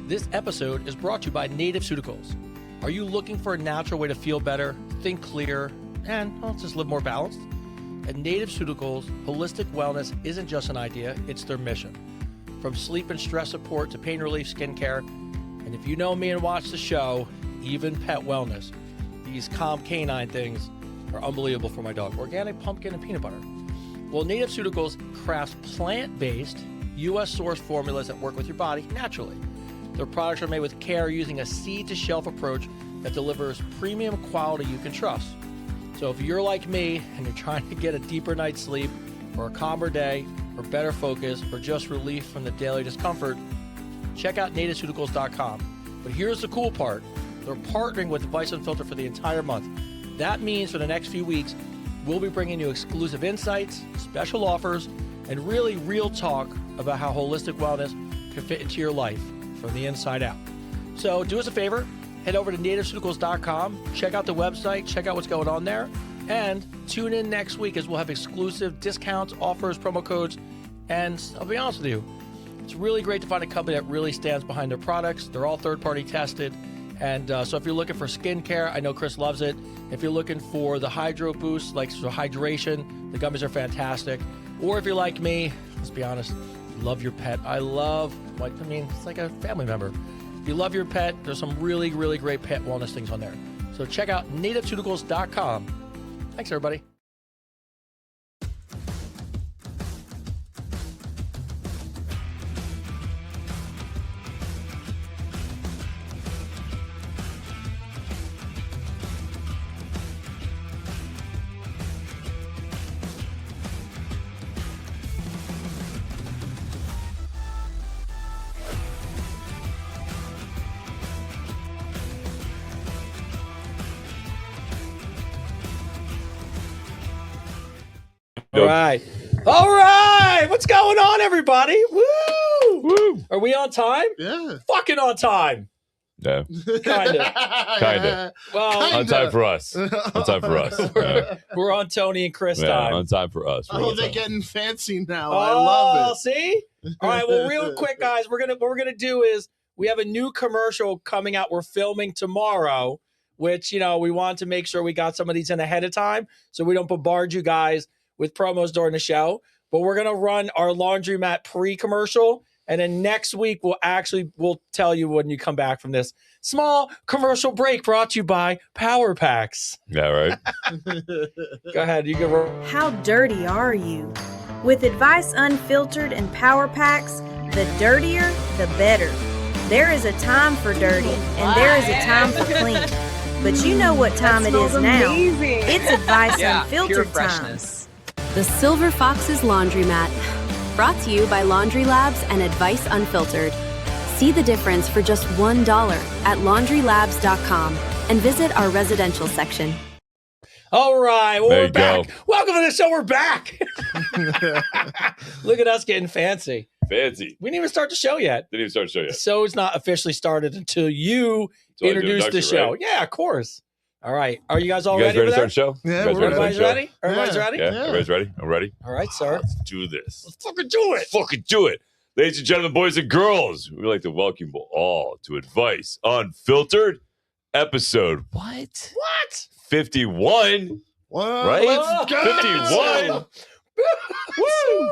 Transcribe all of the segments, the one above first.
This episode is brought to you by Native Pharmaceuticals. Are you looking for a natural way to feel better, think clear, and just live more balanced? At Native Pharmaceuticals, holistic wellness isn't just an idea, it's their mission. From sleep and stress support to pain relief, skincare, and if you know me and watch the show, even pet wellness. These calm canine things are unbelievable for my dog. Organic pumpkin and peanut butter. Well, Native Pharmaceuticals crafts plant-based, U.S.-sourced formulas that work with your body naturally. Their products are made with care using a seed-to-shelf approach that delivers premium quality you can trust. So if you're like me and you're trying to get a deeper night's sleep or a calmer day or better focus or just relief from the daily discomfort, check out nativepharmaceuticals.com. But here's the cool part. They're partnering with Advice Unfiltered for the entire month. That means for the next few weeks, we'll be bringing you exclusive insights, special offers, and really real talk about how holistic wellness can fit into your life from the inside out. So do us a favor, head over to nativepharmaceuticals.com, check out the website, check out what's going on there, and tune in next week as we'll have exclusive discounts, offers, promo codes, and I'll be honest with you, it's really great to find a company that really stands behind their products. They're all third-party tested, and so if you're looking for skincare, I know Chris loves it. If you're looking for the Hydro Boost, like so hydration, the gummies are fantastic. Or if you're like me, let's be honest, you love your pet. It's like a family member. If you love your pet, there's some really, really great pet wellness things on there. So check out nativepharmaceuticals.com. Thanks, everybody. All right. What's going on, everybody? Woo! Woo! Are we on time? Yeah. Fucking on time. Yeah. Kinda. Well, On time for us. On time for us. Yeah. we're on Tony and Chris Yeah, time. on time for us. Oh, they're getting fancy now. Oh, I love it. See? All right. Well, real quick, guys, what we're gonna do is we have a new commercial coming out. We're filming tomorrow, which we want to make sure we got some of these in ahead of time so we don't bombard you guys with promos during the show. But we're gonna run our laundromat pre-commercial, and then next week we'll tell you when you come back from this small commercial break brought to you by Power Packs. Yeah, right. Go ahead. You can roll. How dirty are you? With Advice Unfiltered and Power Packs, the dirtier, the better. There is a time for dirty, and there is a time for clean. But you know what time it is now. It's Advice Unfiltered time. The Silver Fox's Laundromat. Brought to you by Laundry Labs and Advice Unfiltered. See the difference for just $1 at laundrylabs.com and visit our residential section. All right, well, There we're you back. go. Welcome to the show. We're back. Look at us getting fancy. Fancy. We didn't even start the show yet. Didn't even start the show The yet. show's not officially started until you So I do introduce the introduction, show. right? Yeah, of course. All right. Are you guys all You guys ready ready to for start the that? show? Yeah, You guys we're Everybody's ready to start ready? Everybody's Yeah. ready? the show? Yeah, everybody's ready? I'm ready. All right, sir. Let's do this. Let's fucking do it. Fucking do it. Ladies and gentlemen, boys and girls, we'd like to welcome you all to Advice Unfiltered, episode what? 51. What? Right? Let's go. 51. Woo!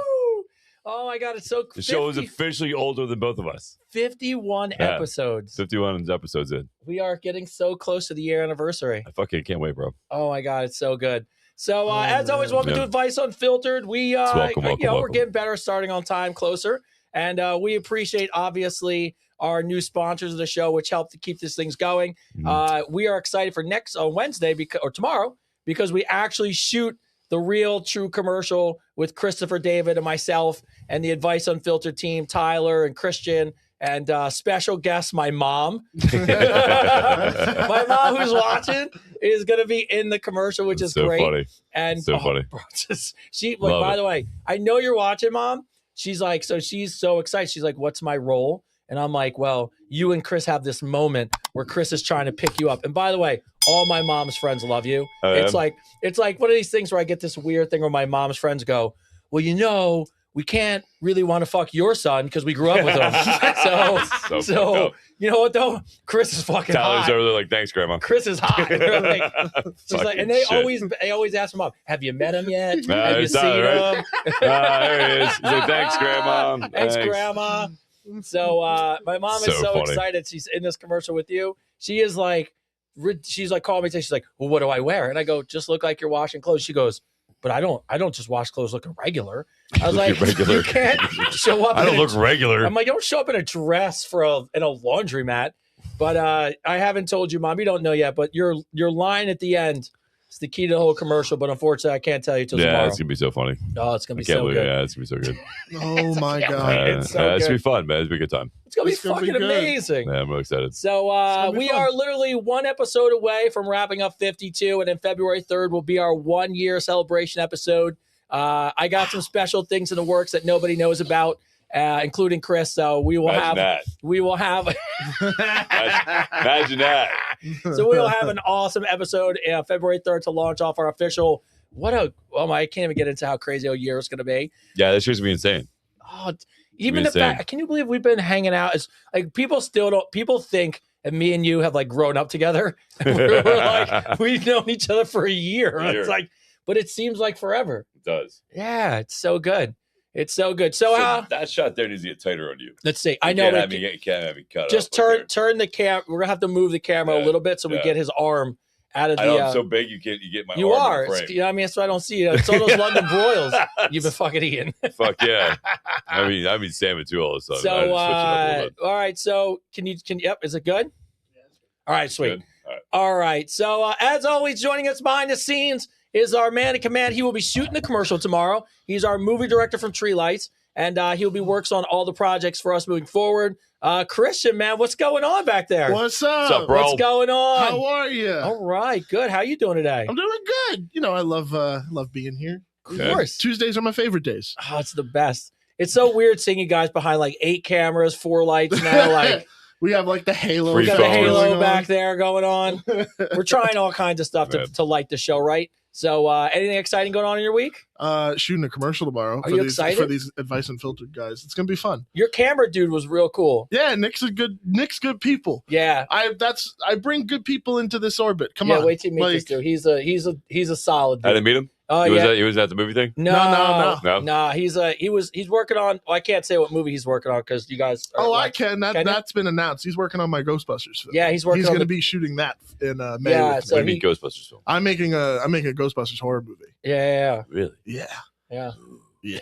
Oh my God, it's so The show is officially older than both of us. 51 Yeah. episodes. 51 episodes in. We are getting so close to the year anniversary. I fucking can't wait, bro. Oh my God, it's so good. So as always, welcome Yeah. to Advice Unfiltered. We welcome, we're welcome. getting better, starting on time, closer, and we appreciate obviously our new sponsors of the show, which help to keep these things going. We are excited for next Wednesday or tomorrow because we actually shoot the real true commercial with Christopher, David, and myself, and the Advice Unfiltered team, Tyler and Christian. And special guest, my mom. My mom, who's watching, is going to be in the commercial, which is so great. funny. And So funny. bro, she Love by it. the way, I know you're watching, Mom. She's like, so she's so excited. She's like, what's my role? And I'm like, well, you and Chris have this moment where Chris is trying to pick you up. And by the way, all my mom's friends love you. Oh, It's yeah? like one of these things where I get this weird thing where my mom's friends go, well, we can't really want to fuck your son because we grew up with him. So fucked so up. you know what though? Chris is fucking Tyler's hot. over there like, thanks, Grandma. Chris is hot. They're like, she's like, and they Fucking shit. always ask mom, have you met him yet? Nah, Have you there's seen Tyler, right? him? There he is. He's like, thanks, Grandma. Thanks, Grandma. So my mom is So so funny. excited. She's in this commercial with you. She is like, she's like, calling me today. She's like, well, what do I wear? And I go, just look like you're washing clothes. She goes, but I don't just wash clothes looking regular. I was like, Regular. you can't show up. I don't in a- look regular. I'm like, don't show up in a dress in a laundromat. But I haven't told you, Mom. You don't know yet. But your line at the end is the key to the whole commercial. But unfortunately, I can't tell you till Yeah, tomorrow. it's gonna be so funny. Oh, it's gonna be I can't so believe good. it. Yeah, it's gonna be so good. Oh my Yeah, god. it's so It's good. gonna be fun, man. It's gonna be a good time. It's gonna be It's gonna be fucking good. amazing. Yeah, I'm really excited. So gonna be we fun. are literally one episode away from wrapping up 52, and then February 3rd will be our 1 year celebration episode. I got some special things in the works that nobody knows about, including Chris. So we will Imagine have Imagine that. so we'll have an awesome episode February 3rd to launch off our official. I can't even get into how crazy a year it's going to be. Yeah, that shit's gonna be insane. Oh, even the Insane. fact, can you believe we've been hanging out? It's like people think that me and you have like grown up together. we're like, we've known each other for a year. It's like, but it seems like forever. It does. Yeah, it's so good. It's so good. So that shot there needs to get tighter on you. let's see. I You know. can't have me cut Just off like turn the cam. We're gonna have to move the camera a Yeah, little bit so we yeah. get his arm out of there. the. I know I'm so big you get my you arm are. in the It's- frame. you know what I mean? That's why I don't see you. It's all those London broils you've been fucking eating. Fuck yeah. I mean salmon too all of a sudden. I So just switch it up a little bit. all right. So can yep, is it good? All right, sweet. Good. All right. All right. So as always, joining us behind the scenes is our man in command. He will be shooting the commercial tomorrow. He's our movie director from Tree Lights, and he'll be works on all the projects for us moving forward. Christian, man, what's going on back there? What's up? What's up, bro? What's going on? How are you? All right, good. How you doing today? I'm doing good. You know, I love being here. Of course. Tuesdays are my favorite days. Oh, it's the best. It's so weird seeing you guys behind like 8 cameras, 4 lights now. Like We have like the halo. Free we got the phones. halo back there going on. We're trying all kinds of stuff Man. to light the show, right? So anything exciting going on in your week? Shooting a commercial tomorrow Are you these excited? for these Advice Unfiltered guys. It's gonna be fun. Your camera dude was real cool. Yeah, Nick's good people. Yeah. I bring good people into this orbit. Come yeah, on. wait till you meet this dude. He's a solid I dude. didn't meet him. Oh he yeah. was at the movie thing. No. No? He's working on. Well, I can't say what movie he's working on because you guys. Are, Oh, like, I can. can you? That's been announced. He's working on my Ghostbusters film. Yeah, he's working He's on going to the- be shooting that in May. Yeah, with so What do me. you mean Ghostbusters film? I'm making a Ghostbusters horror movie. Yeah. Really? Yeah. Yeah. Yeah.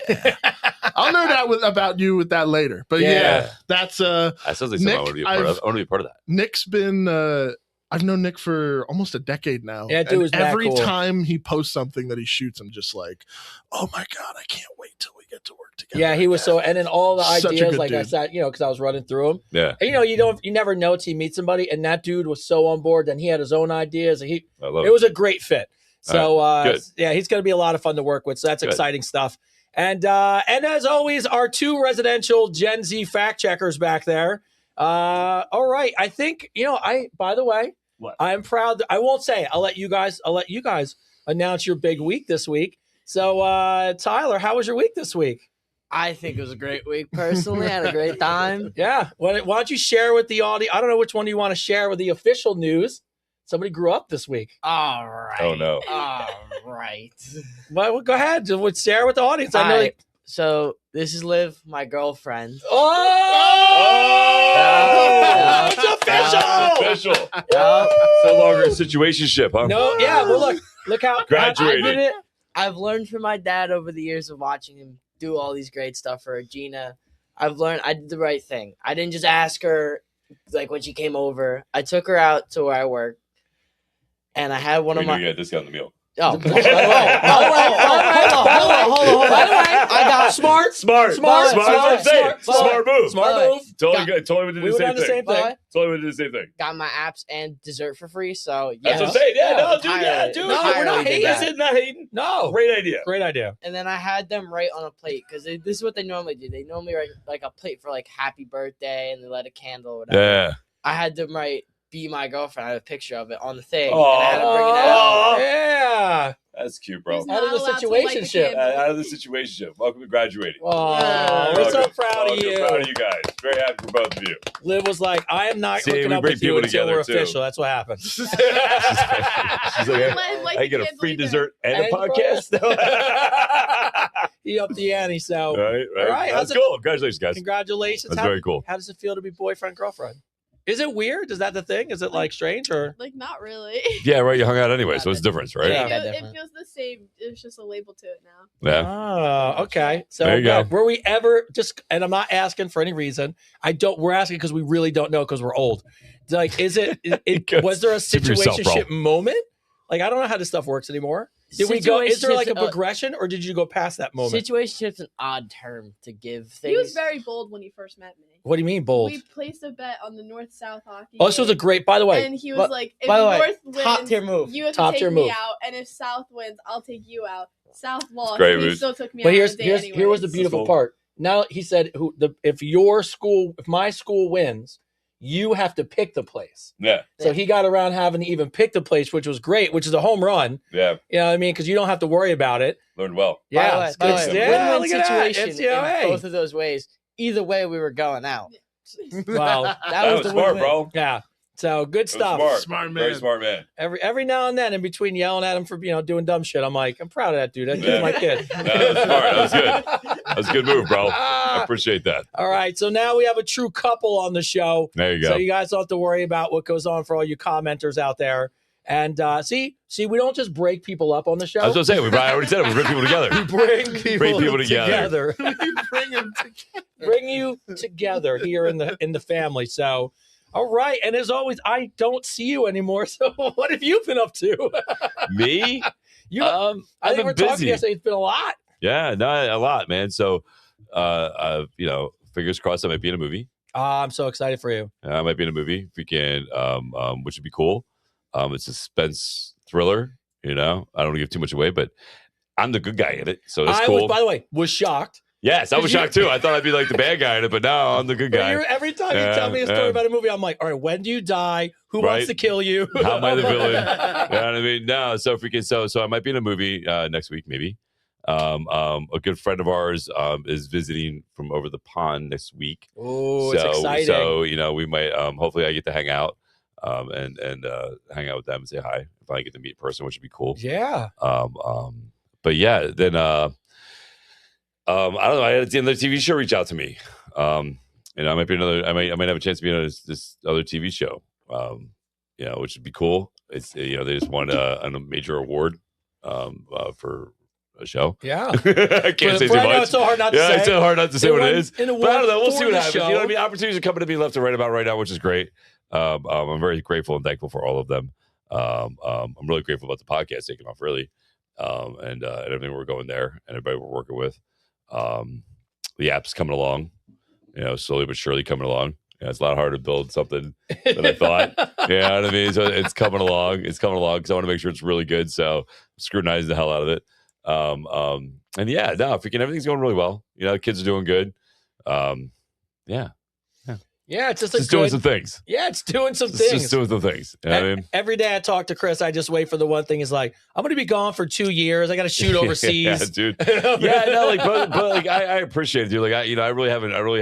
I'll know that about you with that later. But Yeah. yeah, that's That sounds like something I Nick, want to be a part of. I want to be a part of that. Nick's been I've known Nick for almost a decade now. Yeah, dude and was mad every cool. time he posts something that he shoots, I'm just like, oh my God, I can't wait till we get to work together. Yeah, he was again. so, and then all the Such a ideas, good like I dude. said, because I was running through them. Yeah, And, you never know till you meet somebody, and that dude was so on board. Then he had his own ideas, and I love it was a great fit. So Good. yeah, he's going to be a lot of fun to work with. So that's Good. exciting stuff. And as always, our 2 residential Gen Z fact checkers back there. All right, I think by the way, What? I'm proud. I won't say it. I'll let you guys announce your big week this week. So Tyler, how was your week this week? I think it was a great week. Personally, I had a great time. Yeah. Why don't you share with the audience? I don't know which one you want to share with the official news. Somebody grew up this week. All right. Oh, no. All right. Well, go ahead. Share with the audience. I know. All right. So this is Liv, my girlfriend. Oh, Yeah. it's official. Official. Yeah. No longer a situationship, huh? No, yeah. Well, look how Graduated. I've learned from my dad over the years of watching him do all these great stuff for Gina. I've learned I did the right thing. I didn't just ask her like when she came over. I took her out to where I work, and I had one We of knew my. you had a discount on the meal. Oh, hold on. I got smart Smart move. move. Smart move. Totally we did We the would same have the thing. same thing. Totally we did the same thing. got my apps and dessert for free. So That's yeah. what I'm saying. Yeah, no, dude, Entirely- dude. No, we're not entirely did hating. that. This is not hating. No. Great idea. Great idea. And then I had them write on a plate because this is what they normally do. They normally write like a plate for like happy birthday and they light a candle or whatever. Yeah. I had them write "Be my girlfriend." I have a picture of it on the thing. Oh. And I had to bring it out. Yeah. That's cute, bro. He's Out of not the allowed to light the situationship. candle. Out of the situation. Welcome to graduating. Oh, we're so Welcome. proud of Welcome. you. Proud of you guys. Very happy for both of you. Liv was like, I am not See, hooking we up bring with you people until together, we're too. official. That's what happened. She's like, Light I the get a candle free either. dessert and a And podcast. he upped the ante. So, Right. All right, how's That's it- cool. Congratulations, guys. congratulations. That's How- very cool. How does it feel to be boyfriend, girlfriend? Is it weird? Is that the thing? Is it like strange or? Like, not really. Yeah, right. You hung out anyway, so it's a difference, right? Yeah. It feels the same. There's just a label to it now. Yeah. Oh, okay. So There you go. were we ever just? And I'm not asking for any reason. We're asking because we really don't know because we're old. Like, is it? Was there a Speak for yourself, bro. situationship moment? Like, I don't know how this stuff works anymore. Did we go? Is there like a progression, or did you go past that moment? Situationship's an odd term to give things. He was very bold when he first met me. What do you mean bold? We placed a bet on the North-South hockey. Oh, this was a game, great. By the way, and he was like, "If by the way, North wins, top tier move. You have Top to tier take me move. out, and if South wins, I'll take you out." South lost. great, He dude. still took me but out. here's on a date here was the anyways. beautiful cool. part. Now he said, if my school wins, you have to pick the place. Yeah. So he got around having to even pick the place, which was great, which is a home run. Yeah. You know what I mean? Because you don't have to worry about it. Learned well. Yeah, By the way, good. win-win Yeah, look at that. situation It's, you know, in hey. both of those ways. Either way, we were going out. Wow. That was the smart, win-win. bro. Yeah. So good That was stuff. Smart Very man. smart man. Every now and then, in between yelling at him for doing dumb shit, I'm like, I'm proud of that dude. That dude's Yeah. my kid. No, that was smart. That was good. That was a good move, bro. I appreciate that. All right, so now we have a true couple on the show. There you go. So you guys don't have to worry about what goes on for all you commenters out there. And see, we don't just break people up on the show. I was going to say, I already said it. We bring people together. We bring people together. We bring them together. Bring you together here in the family. So, all right. And as always, I don't see you anymore. So what have you been up to? Me? You, I've I think been we're talking busy. yesterday. It's been a lot. Yeah, no, a lot, man. So, fingers crossed I might be in a movie. I'm so excited for you. I might be in a movie if we can, which would be cool. It's a suspense thriller. I don't want to give too much away, but I'm the good guy in it, so that's I cool. was, by the way, was shocked. Yes, I was shocked too. I thought I'd be like the bad guy in it, but no, I'm the good guy. Every time you Yeah, tell me a story yeah. about a movie, I'm like, all right, when do you die? Who Right. wants to kill you? How am I the villain? You know what I mean? No, so if we can, so I might be in a movie next week, maybe. A good friend of ours is visiting from over the pond next week. Oh, it's exciting. So we might hopefully I get to hang out and hang out with them and say hi if I get to meet in person, which would be cool. Yeah. But yeah, then I don't know. I had another TV show reach out to me. I might be I might have a chance to be on this other TV show. Which would be cool. It's they just won a major award for a show. Yeah. I can't say too I know much. it's so hard not to say. It's so hard not to say It what won it is. an But I award don't know. We'll for see what the happens. You know show. what I mean? Opportunities are coming to me left and right about right now, which is great. I'm very grateful and thankful for all of them. I'm really grateful about the podcast taking off, really, and everything we're going there and everybody we're working with. The app's coming along, slowly but surely coming along. It's a lot harder to build something than I thought. You know what I mean? So it's coming along. It's coming along because I want to make sure it's really good. So I'm scrutinizing the hell out of it. And yeah, no, everything's going really well. Kids are doing good. Yeah, it's just Just doing some things. Yeah, it's doing some Just things. doing some things. You know what I mean? Every day I talk to Chris, I just wait for the one thing. Is like, I'm going to be gone for 2 years. I got to shoot overseas. Yeah, dude. Yeah, no, but like I appreciate it, dude. Like I really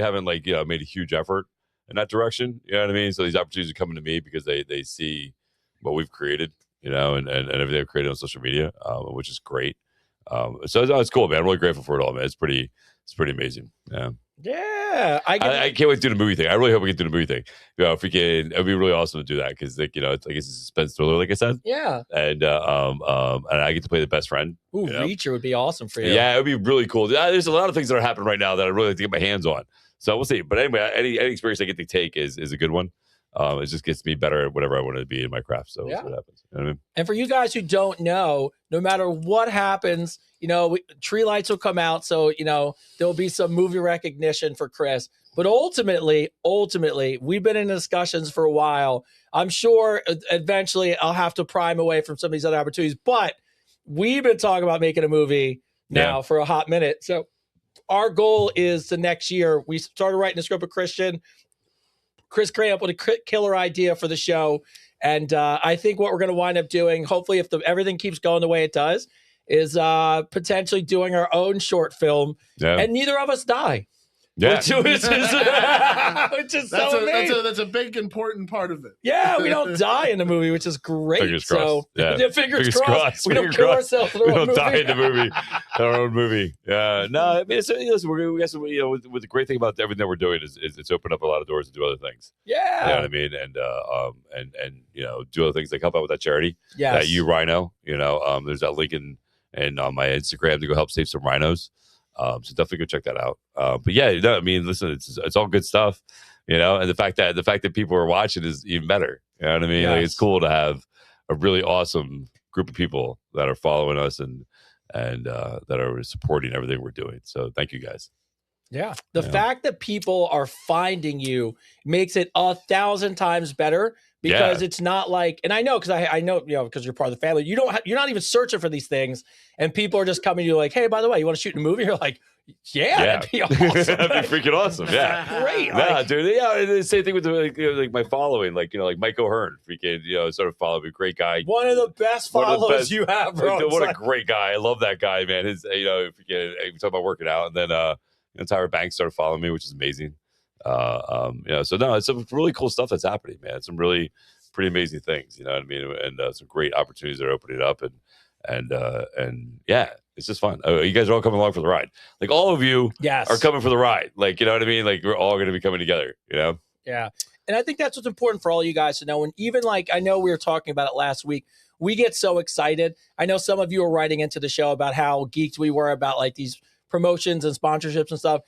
haven't like made a huge effort in that direction. You know what I mean? So these opportunities are coming to me because they see what we've created, and everything I've created on social media, which is great. So it's cool, man. I'm really grateful for it all, man. It's pretty amazing. Yeah. Yeah, I can't wait to do the movie thing. I really hope we can do the movie thing. If we can, it'd be really awesome to do that because it's like it's a suspense thriller, like I said. Yeah, and I get to play the best friend. Ooh, Reacher would be awesome for you. Yeah, it would be really cool. There's a lot of things that are happening right now that I really like to get my hands on. So we'll see. But anyway, any experience I get to take is a good one. It just gets me better at whatever I want to be in my craft. So we'll see what happens. You know what I mean? And for you guys who don't know, no matter what happens, tree lights will come out. So, there'll be some movie recognition for Chris. But ultimately, we've been in discussions for a while. I'm sure eventually I'll have to prime away from some of these other opportunities. But we've been talking about making a movie now for a hot minute. So our goal is to next year, we started writing the script with Christian. Chris came up with a killer idea for the show. And I think what we're going to wind up doing, hopefully if everything keeps going the way it does, is potentially doing our own short film, and neither of us die. Yeah. Which is so amazing. That's a big important part of it. Yeah, we don't die in the movie, which is great. Fingers crossed. Fingers crossed. We don't kill ourselves. We don't die in the movie, in our own movie. Yeah, no, I mean, listen, we got some, with the great thing about everything that we're doing is it's opened up a lot of doors to do other things. Yeah, you know what I mean, and do other things like help out with that charity. Yes, that you rhino. There's that link in on my Instagram to go help save some rhinos. So definitely go check that out. But yeah, I mean, listen, it's all good stuff, and the fact that people are watching is even better. You know what I mean? Yes. Like, it's cool to have a really awesome group of people that are following us and that are supporting everything we're doing. So thank you guys. Yeah. The fact that people are finding you makes it 1,000 times better, because it's not like, and I know, because I know, because you're part of the family, you're not even searching for these things, and people are just coming to you like, hey, by the way, you want to shoot a movie? You're like, that'd be awesome. That'd be freaking awesome. Yeah. Great. Yeah, dude. Yeah. The same thing with like my following, like Mike O'Hearn, freaking, sort of follow me. Great guy. One of the best follows you have, bro. What a great guy. I love that guy, man. His, we talk about working out, and then, Tyra Banks started following me, which is amazing. So no, it's some really cool stuff that's happening, man. It's some really pretty amazing things, you know what I mean? And some great opportunities that are opening up, and yeah, it's just fun. You guys are all coming along for the ride. Like, all of you are coming for the ride. Like, you know what I mean? Like, we're all going to be coming together, Yeah. And I think that's what's important for all you guys to know. And even like, I know we were talking about it last week, we get so excited. I know some of you are writing into the show about how geeked we were about like these promotions and sponsorships and stuff.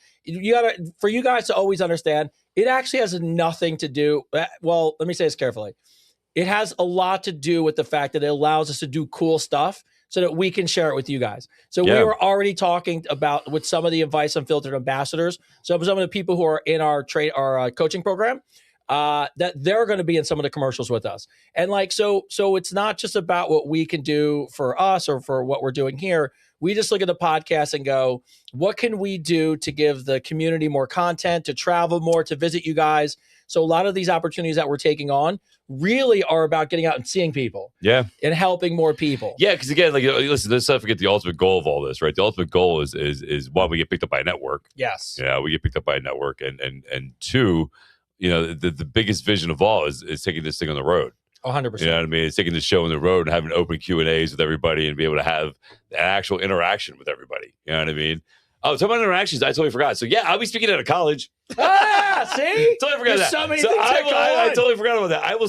For you guys to always understand, it actually has nothing to do. Well, let me say this carefully. It has a lot to do with the fact that it allows us to do cool stuff so that we can share it with you guys. So we were already talking about with some of the Advice Unfiltered ambassadors. So some of the people who are in our coaching program, that they're going to be in some of the commercials with us. And like, so it's not just about what we can do for us or for what we're doing here. We just look at the podcast and go, what can we do to give the community more content, to travel more, to visit you guys? So a lot of these opportunities that we're taking on really are about getting out and seeing people. Yeah. And helping more people. Yeah, because again, like, listen, let's not forget the ultimate goal of all this, right? The ultimate goal is one, we get picked up by a network. Yes. Yeah, we get picked up by a network. And two, the biggest vision of all is taking this thing on the road. 100%. You know what I mean? It's taking the show on the road and having open Q&As with everybody and be able to have an actual interaction with everybody. You know what I mean? Oh, talking about interactions, I totally forgot. So yeah, I'll be speaking at a college. See? Totally forgot that. So many so things I totally forgot about that. I'll be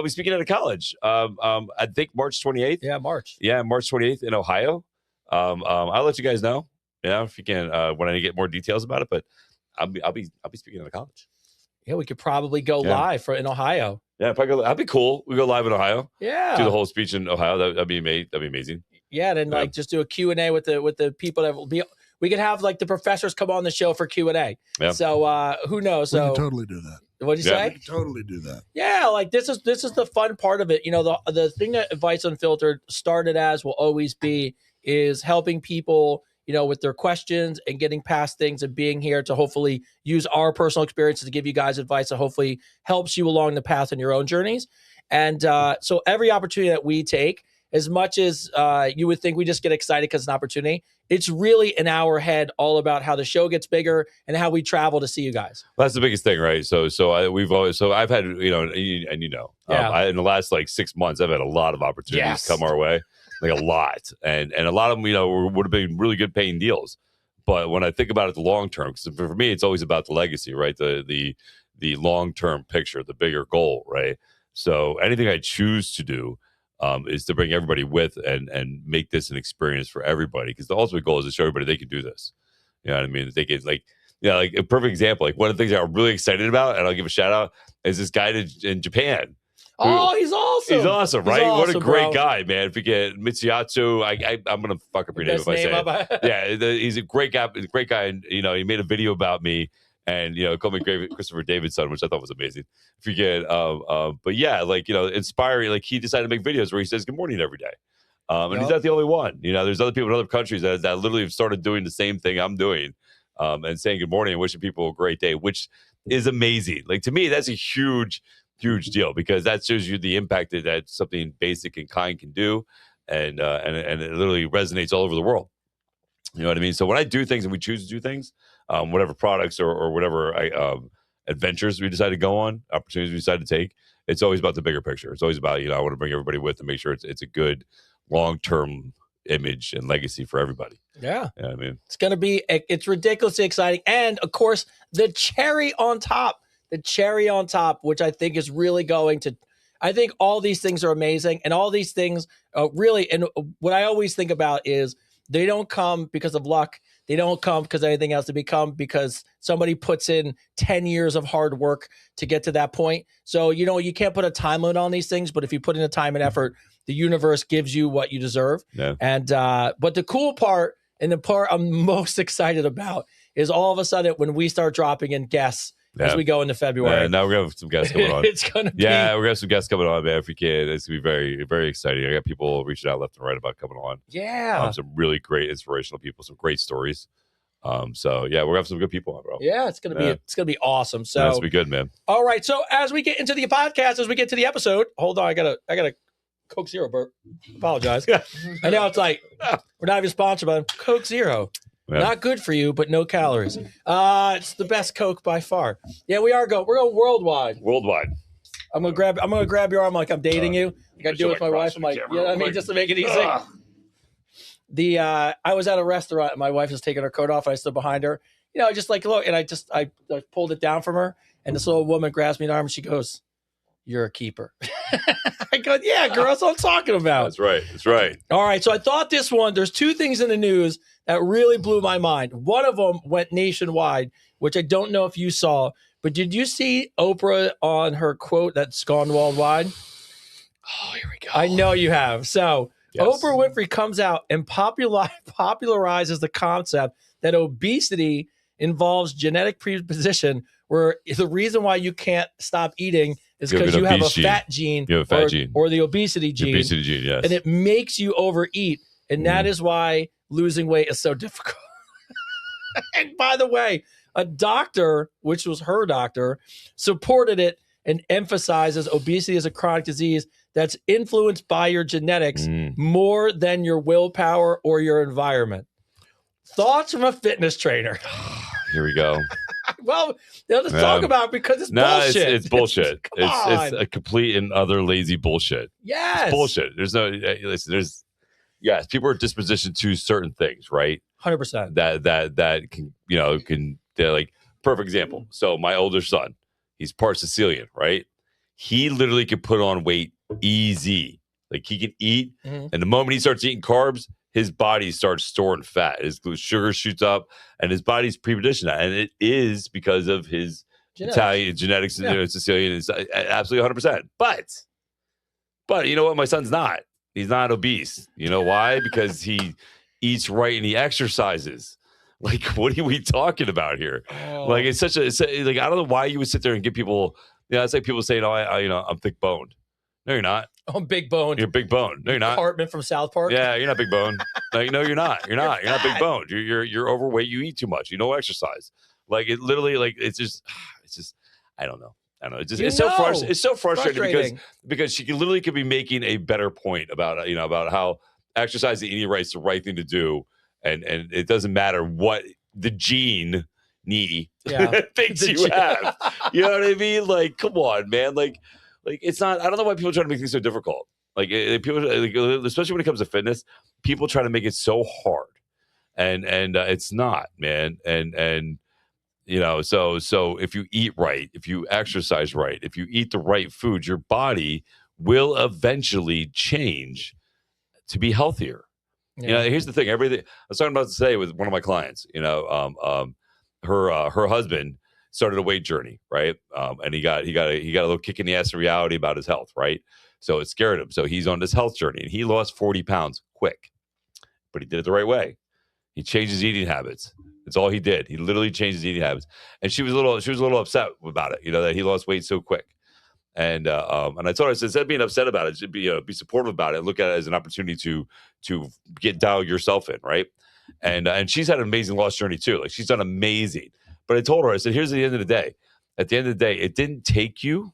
speaking at a college. I think March 28th. Yeah, March. Yeah, March 28th in Ohio. I'll let you guys know. If you can when I get more details about it. But I'll be speaking at a college. Yeah, we could probably go live in Ohio. Yeah, that'd be cool. We go live in Ohio. Yeah, do the whole speech in Ohio. That'd be amazing. Yeah, then like just do a Q&A with the people that will be. We could have like the professors come on the show for Q&A. Yeah. So who knows? We can totally do that. What'd you say? We can totally do that. Yeah, like this is the fun part of it. The thing that Advice Unfiltered started as, will always be, is helping people, with their questions and getting past things and being here to hopefully use our personal experiences to give you guys advice that hopefully helps you along the path in your own journeys. And so every opportunity that we take, as much as you would think we just get excited because it's an opportunity, it's really in our head all about how the show gets bigger and how we travel to see you guys. Well, that's the biggest thing, right? So I've had, in the last like 6 months, I've had a lot of opportunities come our way. Like a lot, and a lot of them, would have been really good paying deals. But when I think about it, the long term, because for me, it's always about the legacy, right? The long term picture, the bigger goal, right? So anything I choose to do is to bring everybody with and make this an experience for everybody. Because the ultimate goal is to show everybody they can do this. You know what I mean? They can like a perfect example. Like one of the things that I'm really excited about, and I'll give a shout out, is this guy in Japan. Oh, he's awesome. He's awesome, right? What a great guy, man. If you get Mitsuyatsu, I'm going to fuck up your name if I say it. Yeah, he's a great guy. And, he made a video about me and, called me Christopher David's son, which I thought was amazing. If you get, but yeah, like, inspiring. Like he decided to make videos where he says good morning every day. And he's not the only one. There's other people in other countries that literally have started doing the same thing I'm doing and saying good morning and wishing people a great day, which is amazing. Like to me, that's a huge deal, because that shows you the impact that something basic and kind can do. and it literally resonates all over the world. You know what I mean? So when I do things and we choose to do things, whatever products or whatever adventures we decide to go on, opportunities we decide to take, it's always about the bigger picture. It's always about, I want to bring everybody with and make sure it's a good long-term image and legacy for everybody. Yeah. You know what I mean? It's going to be, it's ridiculously exciting. And of course, the cherry on top, which I think is really going to, I think all these things are amazing. And all these things really, and what I always think about is they don't come because of luck. They don't come because of anything else. They become because somebody puts in 10 years of hard work to get to that point. So, you can't put a time limit on these things, but if you put in the time and effort, the universe gives you what you deserve. Yeah. And, but the cool part and the part I'm most excited about is all of a sudden when we start dropping in guests as we go into February. Now we're going to have some guests coming on. It's going to be. Yeah, we're going to have some guests coming on, man, if we can. It's going to be very, very exciting. I got people reaching out left and right about coming on. Yeah. Some really great inspirational people, some great stories. So yeah, we're gonna have some good people on, bro. Yeah, it's gonna be awesome. So that's be good, man. All right. So as we get into the podcast, as we get to the episode, hold on, I got a Coke Zero burp. Apologize. I know it's like we're not even sponsored by Coke Zero. Yeah. Not good for you, but no calories. It's the best Coke by far. Yeah, we're going worldwide. I'm gonna grab your arm like I'm dating you. Like I do with my wife. I'm like, just to make it easy. I was at a restaurant and my wife was taking her coat off and I stood behind her, just like, look, and I pulled it down from her and this little woman grabs me in the arm and she goes, "You're a keeper." I go, "Yeah, girl, that's what I'm talking about." That's right. All right. So I thought there's two things in the news that really blew my mind. One of them went nationwide, which I don't know if you saw, but did you see Oprah on her quote that's gone worldwide? Oh, here we go. I know you have. So yes. Oprah Winfrey comes out and popularizes the concept that obesity involves genetic predisposition, where the reason why you can't stop eating is because you have a fat gene, or the obesity gene. The obesity gene, yes. And it makes you overeat. And that is why losing weight is so difficult. And by the way, a doctor, which was her doctor, supported it and emphasizes obesity as a chronic disease that's influenced by your genetics more than your willpower or your environment. Thoughts from a fitness trainer. Here we go. Well, let's talk about it because it's bullshit. It's bullshit. It's a complete and utter lazy bullshit. Yes. It's bullshit. Yes, people are dispositioned to certain things, right? 100%. That can like, perfect example. So my older son, he's part Sicilian, right? He literally can put on weight easy. Like he can eat, and the moment he starts eating carbs, his body starts storing fat. His sugar shoots up, and his body's preconditioned that. And it is because of his Italian genetics, Sicilian. It's absolutely 100%. But you know what? My son's not. He's not obese. You know why? Because he eats right and he exercises. Like, what are we talking about here? Oh. Like, it's like, I don't know why you would sit there and give people, it's like people saying, I'm thick boned. No, you're not. I'm big boned. You're big boned. No, you're not. Cartman from South Park. Yeah, you're not big boned. No, you're not. You're not big boned. You're overweight. You eat too much. You don't exercise. Like, it literally, like, it's just, I don't know. It's so frustrating because she literally could be making a better point about how exercising and eating right is the right thing to do, and it doesn't matter what the gene thinks you have. You know what I mean? Like, come on, man. Like it's not. I don't know why people try to make things so difficult. Like people, especially when it comes to fitness, people try to make it so hard, and it's not, man. And so if you eat right, if you exercise right, if you eat the right food, your body will eventually change to be healthier. Yeah. Here's the thing. Everything I was talking about today with one of my clients, her husband started a weight journey, right? And he got a little kick in the ass of reality about his health, right? So it scared him. So he's on this health journey and he lost 40 pounds quick, but he did it the right way. He changed his eating habits. That's all he did. He literally changed his eating habits. And she was a little upset about it, that he lost weight so quick. And I told her, I said, instead of being upset about it, be supportive about it. Look at it as an opportunity to dial yourself in, right? And she's had an amazing loss journey too. Like, she's done amazing. But I told her, I said, here's the end of the day. At the end of the day, it didn't take you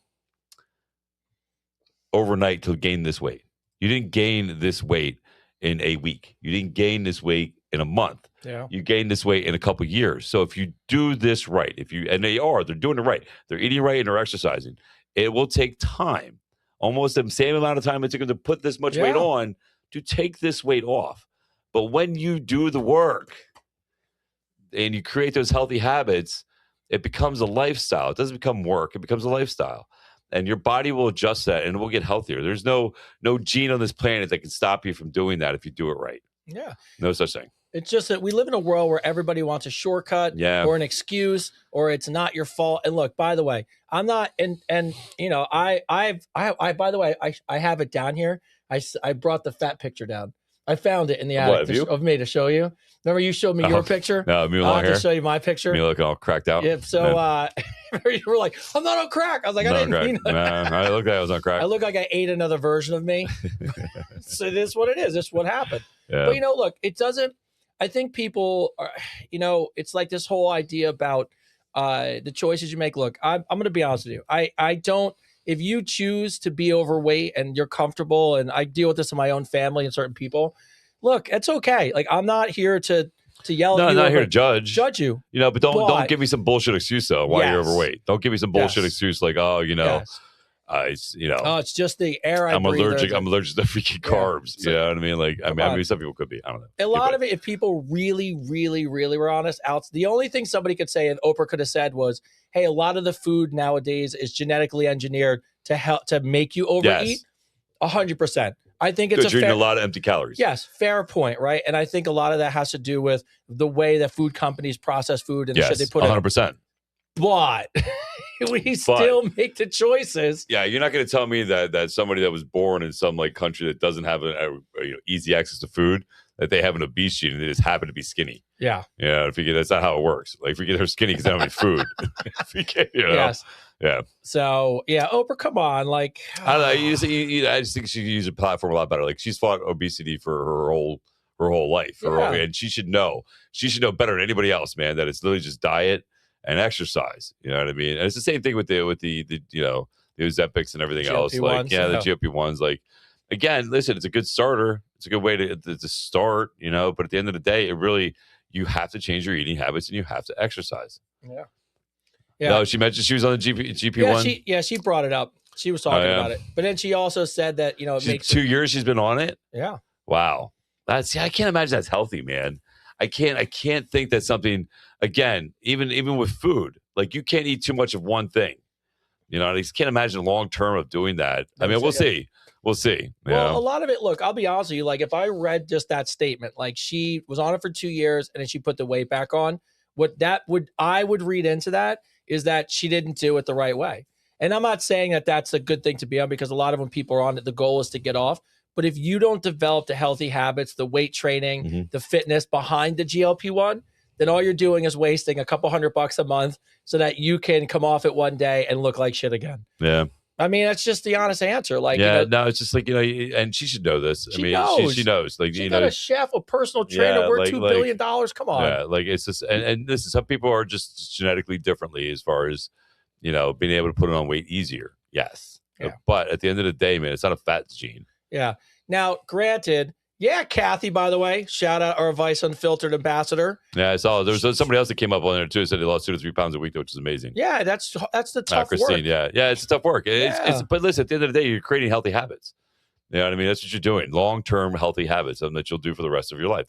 overnight to gain this weight. You didn't gain this weight in a week. You didn't gain this weight in a month. Yeah. You gain this weight in a couple of years. So if you do this right, they're doing it right. They're eating right and they're exercising. It will take time, almost the same amount of time it took them to put this much weight on to take this weight off. But when you do the work and you create those healthy habits, it becomes a lifestyle. It doesn't become work. It becomes a lifestyle. And your body will adjust that and it will get healthier. There's no gene on this planet that can stop you from doing that if you do it right. Yeah. No such thing. It's just that we live in a world where everybody wants a shortcut or an excuse or it's not your fault. And look, by the way, I'm not, and you know, I by the way, I have it down here. I brought the fat picture down. I found it in the attic of me to show you. Remember you showed me your picture? No, me with long hair. To show you my picture. Me looking all cracked out. Yeah. So you were like, I'm not on crack. I was like, I didn't mean that. I looked like I was on crack. I look like I ate another version of me. So this is what it is. This is what happened. Yeah. But you know, look, it doesn't. I think people are, you know, it's like this whole idea about the choices you make. Look, I'm going to be honest with you. I don't. If you choose to be overweight and you're comfortable, and I deal with this in my own family and certain people, look, it's okay. Like I'm not here to yell at you. I'm not here to judge you. You know, but don't give me some bullshit excuse though why you're overweight. Don't give me some bullshit excuse like, oh, you know, it's just the air I'm allergic. I'm allergic to freaking carbs. You know what I mean? Like, I mean, some people could be. I don't know. A lot of it, if people really, really, really were honest, the only thing somebody could say, and Oprah could have said, was, "Hey, a lot of the food nowadays is genetically engineered to help to make you overeat." 100%. I think it's you're eating a lot of empty calories. Yes, fair point, right? And I think a lot of that has to do with the way that food companies process food and the shit they put 100%. But we still make the choices. Yeah, you're not going to tell me that somebody that was born in some like country that doesn't have easy access to food, that they have an obese gene and they just happen to be skinny. Yeah. Yeah, that's not how it works. Like, forget they're skinny because they don't have any food. Yes. Yeah. So yeah, Oprah, come on, like I don't know. I just think she could use a platform a lot better. Like she's fought obesity for her whole life, and she should know. She should know better than anybody else, man. That it's literally just diet and exercise. You know what I mean? And it's the same thing with the you know, the Ozempics and everything else. Like the GLP-1s. Like again, listen, it's a good starter. It's a good way to start. You know, but at the end of the day, you have to change your eating habits and you have to exercise. Yeah. Yeah. No, she mentioned she was on the GP1. Yeah, she brought it up. She was talking about it. But then she also said that, you know, it makes 2 years she's been on it. Yeah. Wow. I can't imagine that's healthy, man. I can't think that's something, again, even with food, like you can't eat too much of one thing. You know, I just can't imagine long term of doing that. I mean, we'll see. We'll see. Well, a lot of it, look, I'll be honest with you. Like if I read just that statement, like she was on it for 2 years and then she put the weight back on, I would read into that is that she didn't do it the right way. And I'm not saying that that's a good thing to be on, because a lot of when people are on it, the goal is to get off. But if you don't develop the healthy habits, the weight training, the fitness behind the GLP-1, then all you're doing is wasting a couple $100 a month so that you can come off it one day and look like shit again. Yeah. I mean, that's just the honest answer. Like, yeah, no, it's just like, you know, and she should know this. She knows. Like, she's got a chef, a personal trainer, worth $2 billion. Come on. Yeah, like it's just, and listen, some people are just genetically differently as far as, you know, being able to put on weight easier. Yes. Yeah. But at the end of the day, man, it's not a fat gene. Yeah. Now, granted, Kathy, by the way, shout out our Vice Unfiltered ambassador. Yeah, I saw there was somebody else that came up on there too. Said they lost 2 to 3 pounds a week, which is amazing. Yeah, that's the tough Christine, work. Yeah, it's tough work. But listen, at the end of the day, you're creating healthy habits. You know what I mean? That's what you're doing. Long-term healthy habits, something that you'll do for the rest of your life.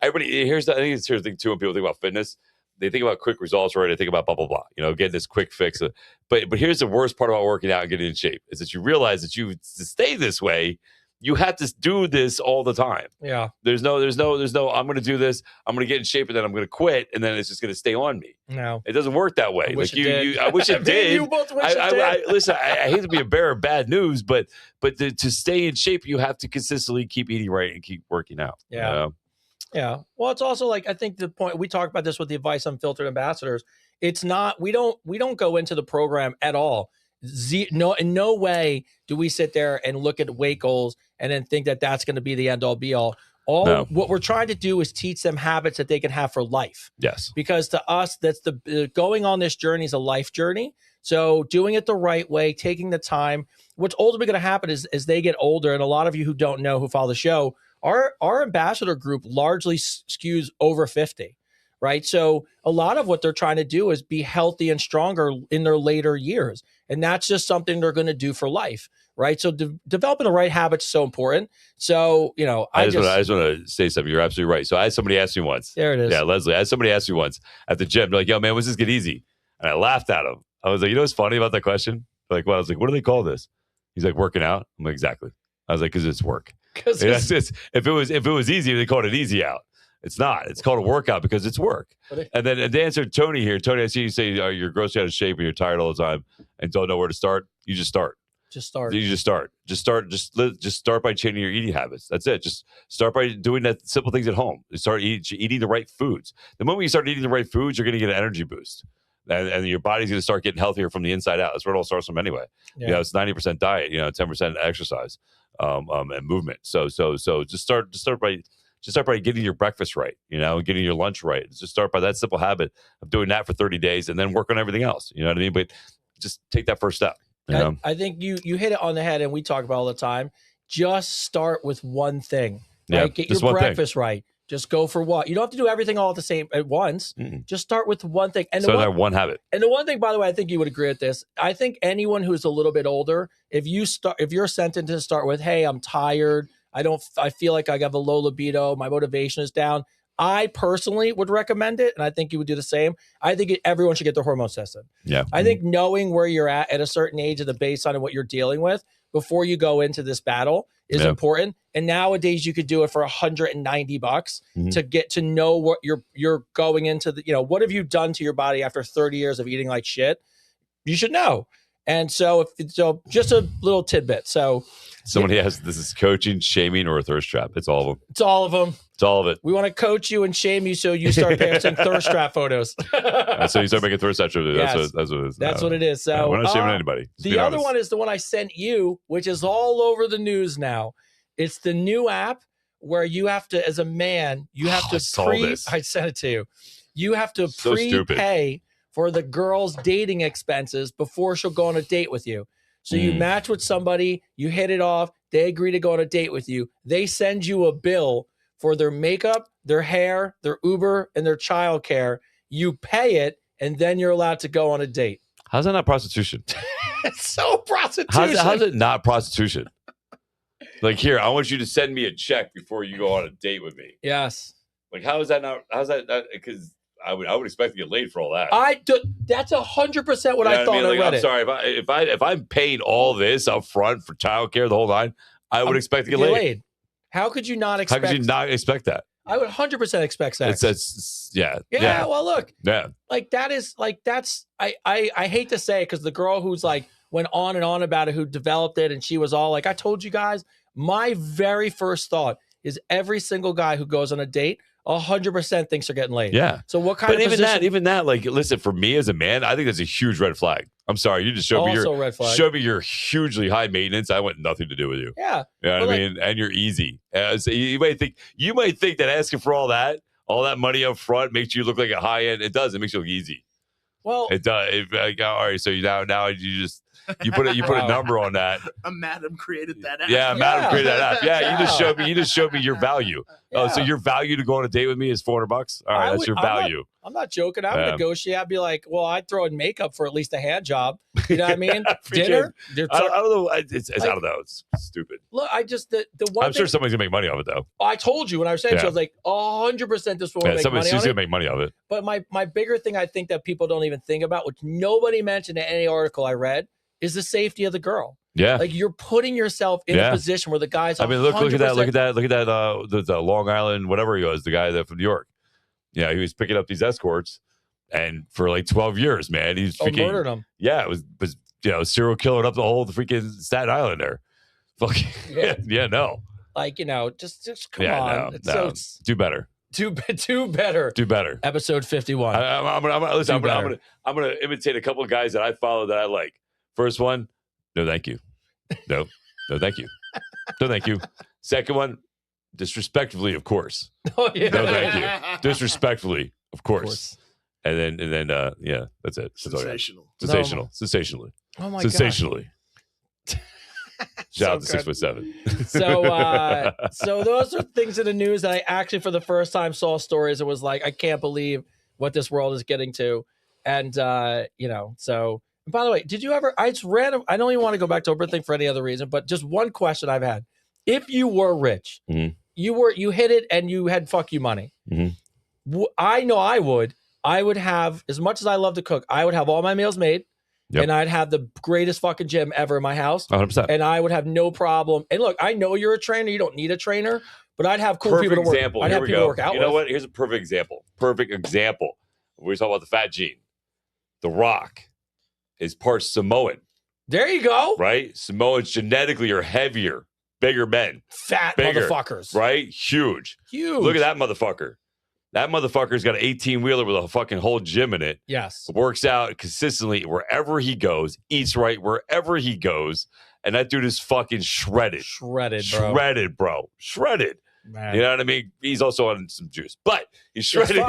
Everybody, I think it's the thing too. When people think about fitness, they think about quick results, right? They think about blah blah blah. You know, getting this quick fix. But here's the worst part about working out and getting in shape is that you realize that to stay this way, you have to do this all the time. Yeah. There's no, I'm going to do this. I'm going to get in shape and then I'm going to quit. And then it's just going to stay on me. No, it doesn't work that way. I wish it did. I wish it did. You both wish it did. Listen, I hate to be a bearer of bad news, but to stay in shape, you have to consistently keep eating right and keep working out. Yeah. You know? Yeah. Well, it's also like, I think the point we talked about this with the Advice Unfiltered ambassadors. It's not, we don't go into the program at all. No, in no way do we sit there and look at weight goals and then think that that's going to be the end all be all. What we're trying to do is teach them habits that they can have for life. Yes. Because to us, that's going on this journey is a life journey. So doing it the right way, taking the time. What's ultimately going to happen is as they get older, and a lot of you who don't know, who follow the show, our ambassador group largely skews over 50, right? So a lot of what they're trying to do is be healthy and stronger in their later years. And that's just something they're going to do for life, right? So developing the right habits is so important. So, I just want to say something. You're absolutely right. So I had somebody ask me once. There it is. Yeah, Leslie. I had somebody ask me once at the gym. They're like, yo, man, when's this get easy? And I laughed at him. I was like, you know what's funny about that question? Like, well, I was like, what do they call this? He's like, working out. I'm like, exactly. I was like, because it's work. If it was easy, they called it easy out. It's not. It's called a workout because it's work. And then to answer Tony here, Tony, I see you say you're grossly out of shape and you're tired all the time and don't know where to start. You just start. Just start. You just start. Just start by changing your eating habits. That's it. Just start by doing that simple things at home. Start eating the right foods. The moment you start eating the right foods, you're going to get an energy boost. And your body's going to start getting healthier from the inside out. That's where it all starts from anyway. Yeah. It's 90% diet, 10% exercise, and movement. So just start by getting your breakfast right, and getting your lunch right. Just start by that simple habit of doing that for 30 days and then work on everything else. You know what I mean? But just take that first step. I think you hit it on the head, and we talk about all the time. Just start with one thing. Right? Yeah, Get your breakfast right. Just go for what? You don't have to do everything all at once. Mm-mm. Just start with one thing. And that one habit. And the one thing, by the way, I think you would agree with this. I think anyone who's a little bit older, if you're sentenced to start with, hey, I'm tired. I feel like I have a low libido. My motivation is down. I personally would recommend it, and I think you would do the same. I think everyone should get their hormones tested. Yeah. I think knowing where you're at a certain age of the baseline of what you're dealing with before you go into this battle is important. And nowadays you could do it for $190 to get to know what you're going into. What have you done to your body after 30 years of eating like shit? You should know. And so just a little tidbit. So somebody has, this is coaching, shaming, or a thirst trap. It's all of them. It's all of them. It's all of it. We want to coach you and shame you so you start posting thirst trap photos. So you start making thirst trap photos. Yes. That's what it is. That's what it is. So we're not shaming anybody. The other one is the one I sent you, which is all over the news now. It's the new app where you have to, as a man, you have to I sent it to you. You have to prepay for the girl's dating expenses before she'll go on a date with you. So you match with somebody, you hit it off, they agree to go on a date with you. They send you a bill for their makeup, their hair, their Uber, and their childcare. You pay it, and then you're allowed to go on a date. How's that not prostitution? It's so prostitution. How's it not prostitution? Like, here, I want you to send me a check before you go on a date with me. Yes. Like, how's that not? Because I would expect to get laid for all that. That's 100% what I thought. Like, I read I'm sorry if I'm paying all this up front for childcare the whole time, I would expect to get laid. How could you not expect? How could you not expect that? I would 100% expect sex. Yeah. Well, look. Yeah. I hate to say it because the girl who's like went on and on about it, who developed it, and she was all like, I told you guys, my very first thought is every single guy who goes on a date 100% thinks they're getting laid. Yeah. So what kind of position? Even that, like, listen, for me as a man, I think that's a huge red flag. I'm sorry, you just showed me your hugely high maintenance. I want nothing to do with you. Yeah. You know what I mean? And you're easy. So you might think that asking for all that money up front makes you look like a high end. It does. It makes you look easy. Well, it does. All right. So now you put a number on that. A madam created that app. Yeah, madam created that app. Yeah, you just showed me your value. Yeah. Oh, so your value to go on a date with me is $400? All right, that's your value. I'm not joking. I would negotiate. I'd be like, well, I'd throw in makeup for at least a hand job. You know what I mean? Dinner. I don't know. I don't know. It's stupid. Look, the one. I'm sure somebody's gonna make money off it though. I told you when I was saying, I was like, 100% this woman make money on it. She's gonna make money off it. But my bigger thing, I think that people don't even think about, which nobody mentioned in any article I read, is the safety of the girl. Yeah, like you're putting yourself in a position where the guy's. I mean, look at that. The Long Island, whatever he was, the guy that from New York. Yeah, he was picking up these escorts, and for like 12 years, man, he's murdered them. Yeah, it was serial killer up the whole freaking Staten Island there. Fucking no. Like just come on. No. Do better. Do better. Do better. Episode 51. I'm gonna imitate a couple of guys that I follow that I like. First one, no thank you. No thank you. No thank you. Second one, disrespectfully, of course. Oh yeah. No thank you. Disrespectfully, of course. And then yeah, that's it. That's all I got. Sensational. Sensationally. Oh my Sensationally. Shout out to So 6'7". So those are things in the news that I actually for the first time saw stories and was like, I can't believe what this world is getting to. And so and by the way, did you ever it's random, I don't even want to go back to Oprah thing for any other reason, but just one question I've had. If you were rich, you hit it and you had fuck you money. I know I would have, as much as I love to cook, I would have all my meals made. Yep. And I'd have the greatest fucking gym ever in my house. 100%. And I would have no problem. And look, I know you're a trainer. You don't need a trainer. But I'd have cool people to work. I'd have people to work out with. You know what? Here's a perfect example. We talk about the fat gene. The Rock is part Samoan. There you go. Right? Samoans genetically are heavier, bigger men. Bigger motherfuckers. Right? Huge. Look at that motherfucker. That motherfucker's got an 18-wheeler with a fucking whole gym in it. Yes. Works out consistently wherever he goes, eats right wherever he goes, and that dude is fucking shredded. Shredded, bro. Shredded. Man. You know what I mean? He's also on some juice, but he's shredded.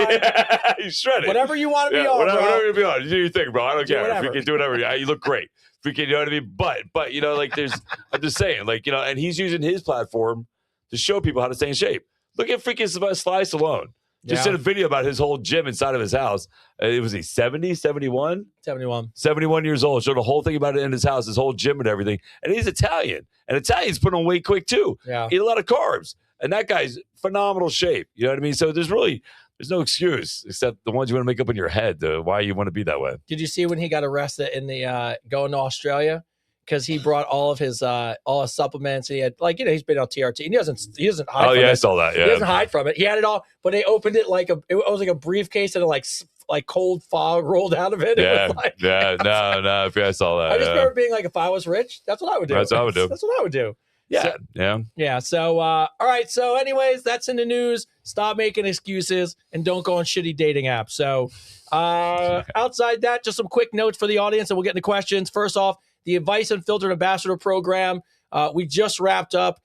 He's shredded. Whatever you want to be on, whatever you be on. You do your thing, bro. I don't care. Whatever. If you can do whatever. You look great. If you can, you know what I mean? But you know, like there's, I'm just saying, like, you know, and he's using his platform to show people how to stay in shape. Look at freaking Sly Stallone. Just did a video about his whole gym inside of his house. It was he 70, 71? 71. 71 years old. Showed a whole thing about it in his house, his whole gym and everything. And he's Italian. And Italians put on weight quick too. Yeah. Eat a lot of carbs. And that guy's phenomenal shape. You know what I mean? So there's no excuse except the ones you want to make up in your head, why you want to be that way. Did you see when he got arrested in the going to Australia? Because he brought all his supplements. And he had, like, you know, he's been on TRT. And he doesn't hide from it. I saw that. Yeah. He doesn't hide from it. He had it all, but they opened it it was like a briefcase and like cold fog rolled out of it. Yeah. It was like, No. I saw that. I just remember being like, if I was rich, that's what I would do. That's what I would do. That's what I would do. Yeah. So, all right. So anyways, that's in the news. Stop making excuses and don't go on shitty dating apps. So outside that, just some quick notes for the audience and we'll get into questions. First off, the Advice Unfiltered Ambassador Program. We just wrapped up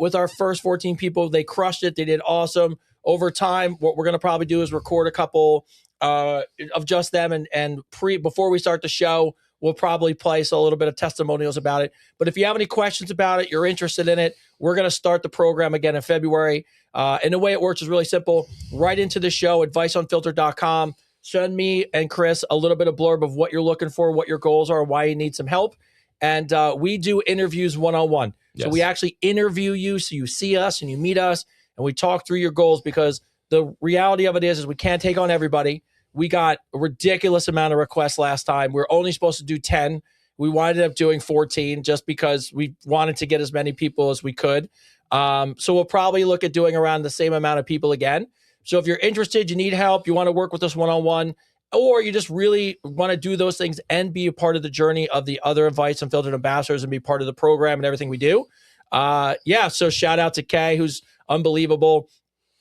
with our first 14 people. They crushed it. They did awesome. Over time, what we're going to probably do is record a couple of just them and before we start the show, we'll probably place a little bit of testimonials about it. But if you have any questions about it, you're interested in it, we're going to start the program again in February. And the way it works is really simple. Right into the show, adviceunfiltered.com. Send me and Chris a little bit of blurb of what you're looking for, what your goals are, why you need some help. And we do interviews one-on-one. Yes. So we actually interview you so you see us and you meet us and we talk through your goals because the reality of it is we can't take on everybody. We got a ridiculous amount of requests last time. We were only supposed to do 10. We wound up doing 14 just because we wanted to get as many people as we could. So we'll probably look at doing around the same amount of people again. So if you're interested, you need help, you want to work with us one-on-one, or you just really want to do those things and be a part of the journey of the other Advice Unfiltered ambassadors and be part of the program and everything we do. So shout out to Kay, who's unbelievable.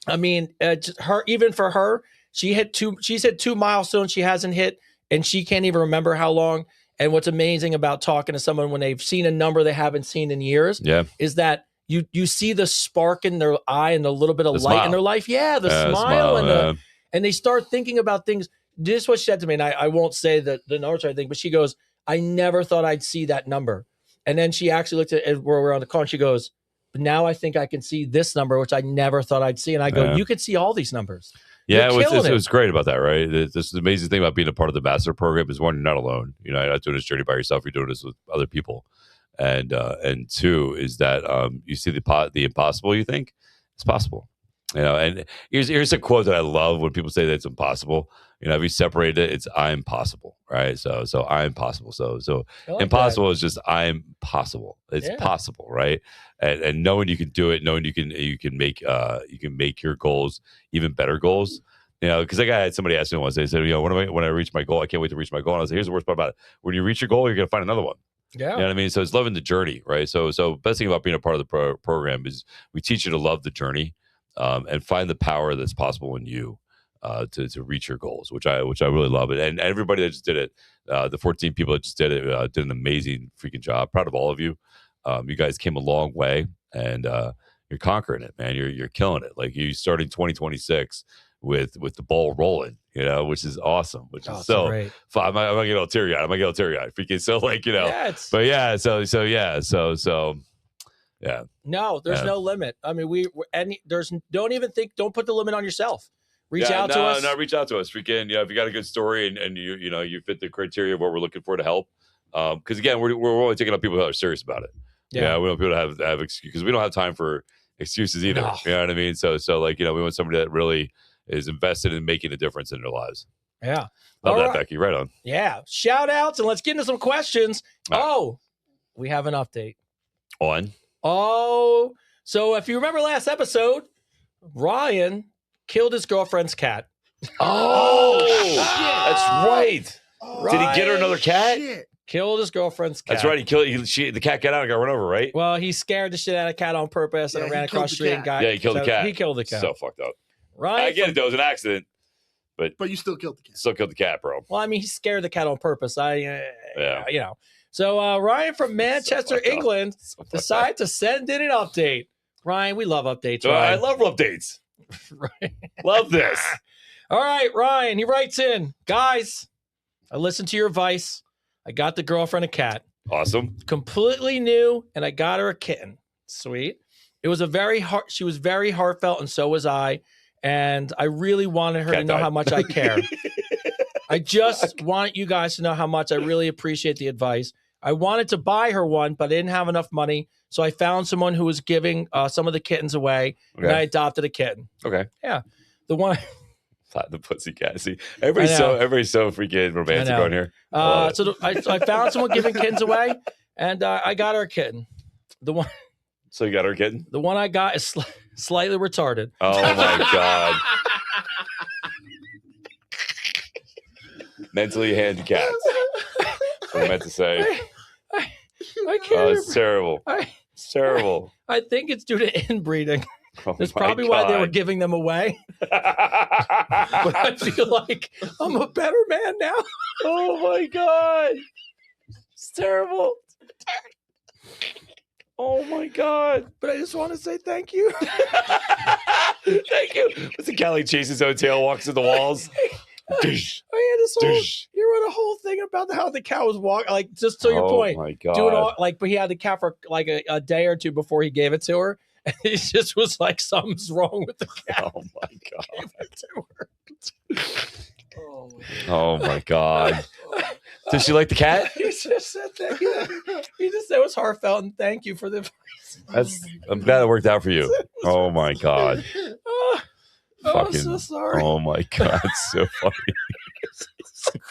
I mean, even for her, she's hit 2 milestones she hasn't hit, and she can't even remember how long. And what's amazing about talking to someone when they've seen a number they haven't seen in years is that you see the spark in their eye and the little bit of light in their life. Yeah, the smile and they start thinking about things. This is what she said to me, and I won't say the numbers or anything, but she goes, I never thought I'd see that number. And then she actually looked at it where we're on the call and she goes, but now I think I can see this number, which I never thought I'd see. And I go, you could see all these numbers. Yeah, it was great about that, right? This is the amazing thing about being a part of the ambassador program is one, you're not alone. You're not doing this journey by yourself. You're doing this with other people. And two is that you see the impossible, you think it's possible. You know, and here's a quote that I love when people say that it's impossible. You know, if you separate it, it's I'm possible, right? So I'm possible. So like impossible is just I'm possible. It's possible, right? And knowing you can do it, knowing you can make your goals even better goals. You know, because I had somebody ask me once. They said, you know, when I reach my goal, I can't wait to reach my goal. And I was like, here's the worst part about it: when you reach your goal, you're gonna find another one. Yeah. You know what I mean? So it's loving the journey, right? So best thing about being a part of the program is we teach you to love the journey and find the power that's possible in you to reach your goals, which I really love it. And everybody that just did it, the 14 people that just did it, did an amazing freaking job. Proud of all of you. You guys came a long way and you're conquering it, man. You're killing it. Like you starting 2026 with the ball rolling, which is awesome, which is so so great. fun. I'm gonna get all teary eyed. Freaking so like Yeah, but yeah, so yeah. No, there's Yeah. no limit. I mean, don't put the limit on yourself. Reach Yeah, out to us. No, reach out to us. Freaking, if you got a good story and you fit the criteria of what we're looking for to help. Because again, we're only taking up people who are serious about it. Yeah, we don't want people to have excuses because we don't have time for excuses either. No. You know what I mean? So like we want somebody that really is invested in making a difference in their lives. Yeah. Love All that, right. Becky. Right on. Yeah. Shout outs and let's get into some questions. All right. We have an update. On. Oh, so if you remember last episode, Ryan killed his girlfriend's cat. That's right. Did he get her another cat? Shit. Killed his girlfriend's cat. That's right. He killed. The cat got out and got run over. Right. Well, he scared the shit out of the cat on purpose and Yeah, it ran he killed across the the street cat. and got. Yeah, he killed the cat. He killed the cat. So fucked up. Ryan. I get it though. It was an accident. But you still killed the cat. Still killed the cat, bro. Well, I mean, he scared the cat on purpose. Yeah. So Ryan from Manchester, fucked up. England, decided to send in an update. Ryan, we love updates. So I Ryan. love updates. Right. Love this. All right, Ryan, he writes in, guys, I listened to your advice. I got the girlfriend a cat. Awesome. Completely new, and I got her a kitten. Sweet. It was she was very heartfelt, and so was I. And I really wanted her Cat to know died. how much I care. I just want you guys to know how much I really appreciate the advice. I wanted to buy her one, but I didn't have enough money. So I found someone who was giving some of the kittens away, and I adopted a kitten. Okay. The one. The pussycat. See, everybody's so freaking romantic on here. I found someone giving kittens away, and I got her a kitten. The one. So you got her a kitten? The one I got is slightly retarded. Oh my god. Mentally handicapped. That's what I meant to say. I can't. It's terrible. It's terrible. I think it's due to inbreeding. Oh That's my probably why they were God. giving them away. But I feel like I'm a better man now. Oh my god. It's terrible. Oh my god. But I just want to say thank you. Thank you. What's the Cali chases his own tail, walks in the walls? Dish, I had this whole, dish. you wrote a whole thing about how the cat was walking, like just to your point. Oh my god. Doing all but he had the cat for like a day or two before he gave it to her. And it just was like something's wrong with the cat. Oh my god. Gave it to her. Oh my god. Did she like the cat? He just said thank you. He just said it was heartfelt and thank you for the advice. I'm glad it worked out for you. Oh my god. I'm so sorry. Oh my god, it's so funny.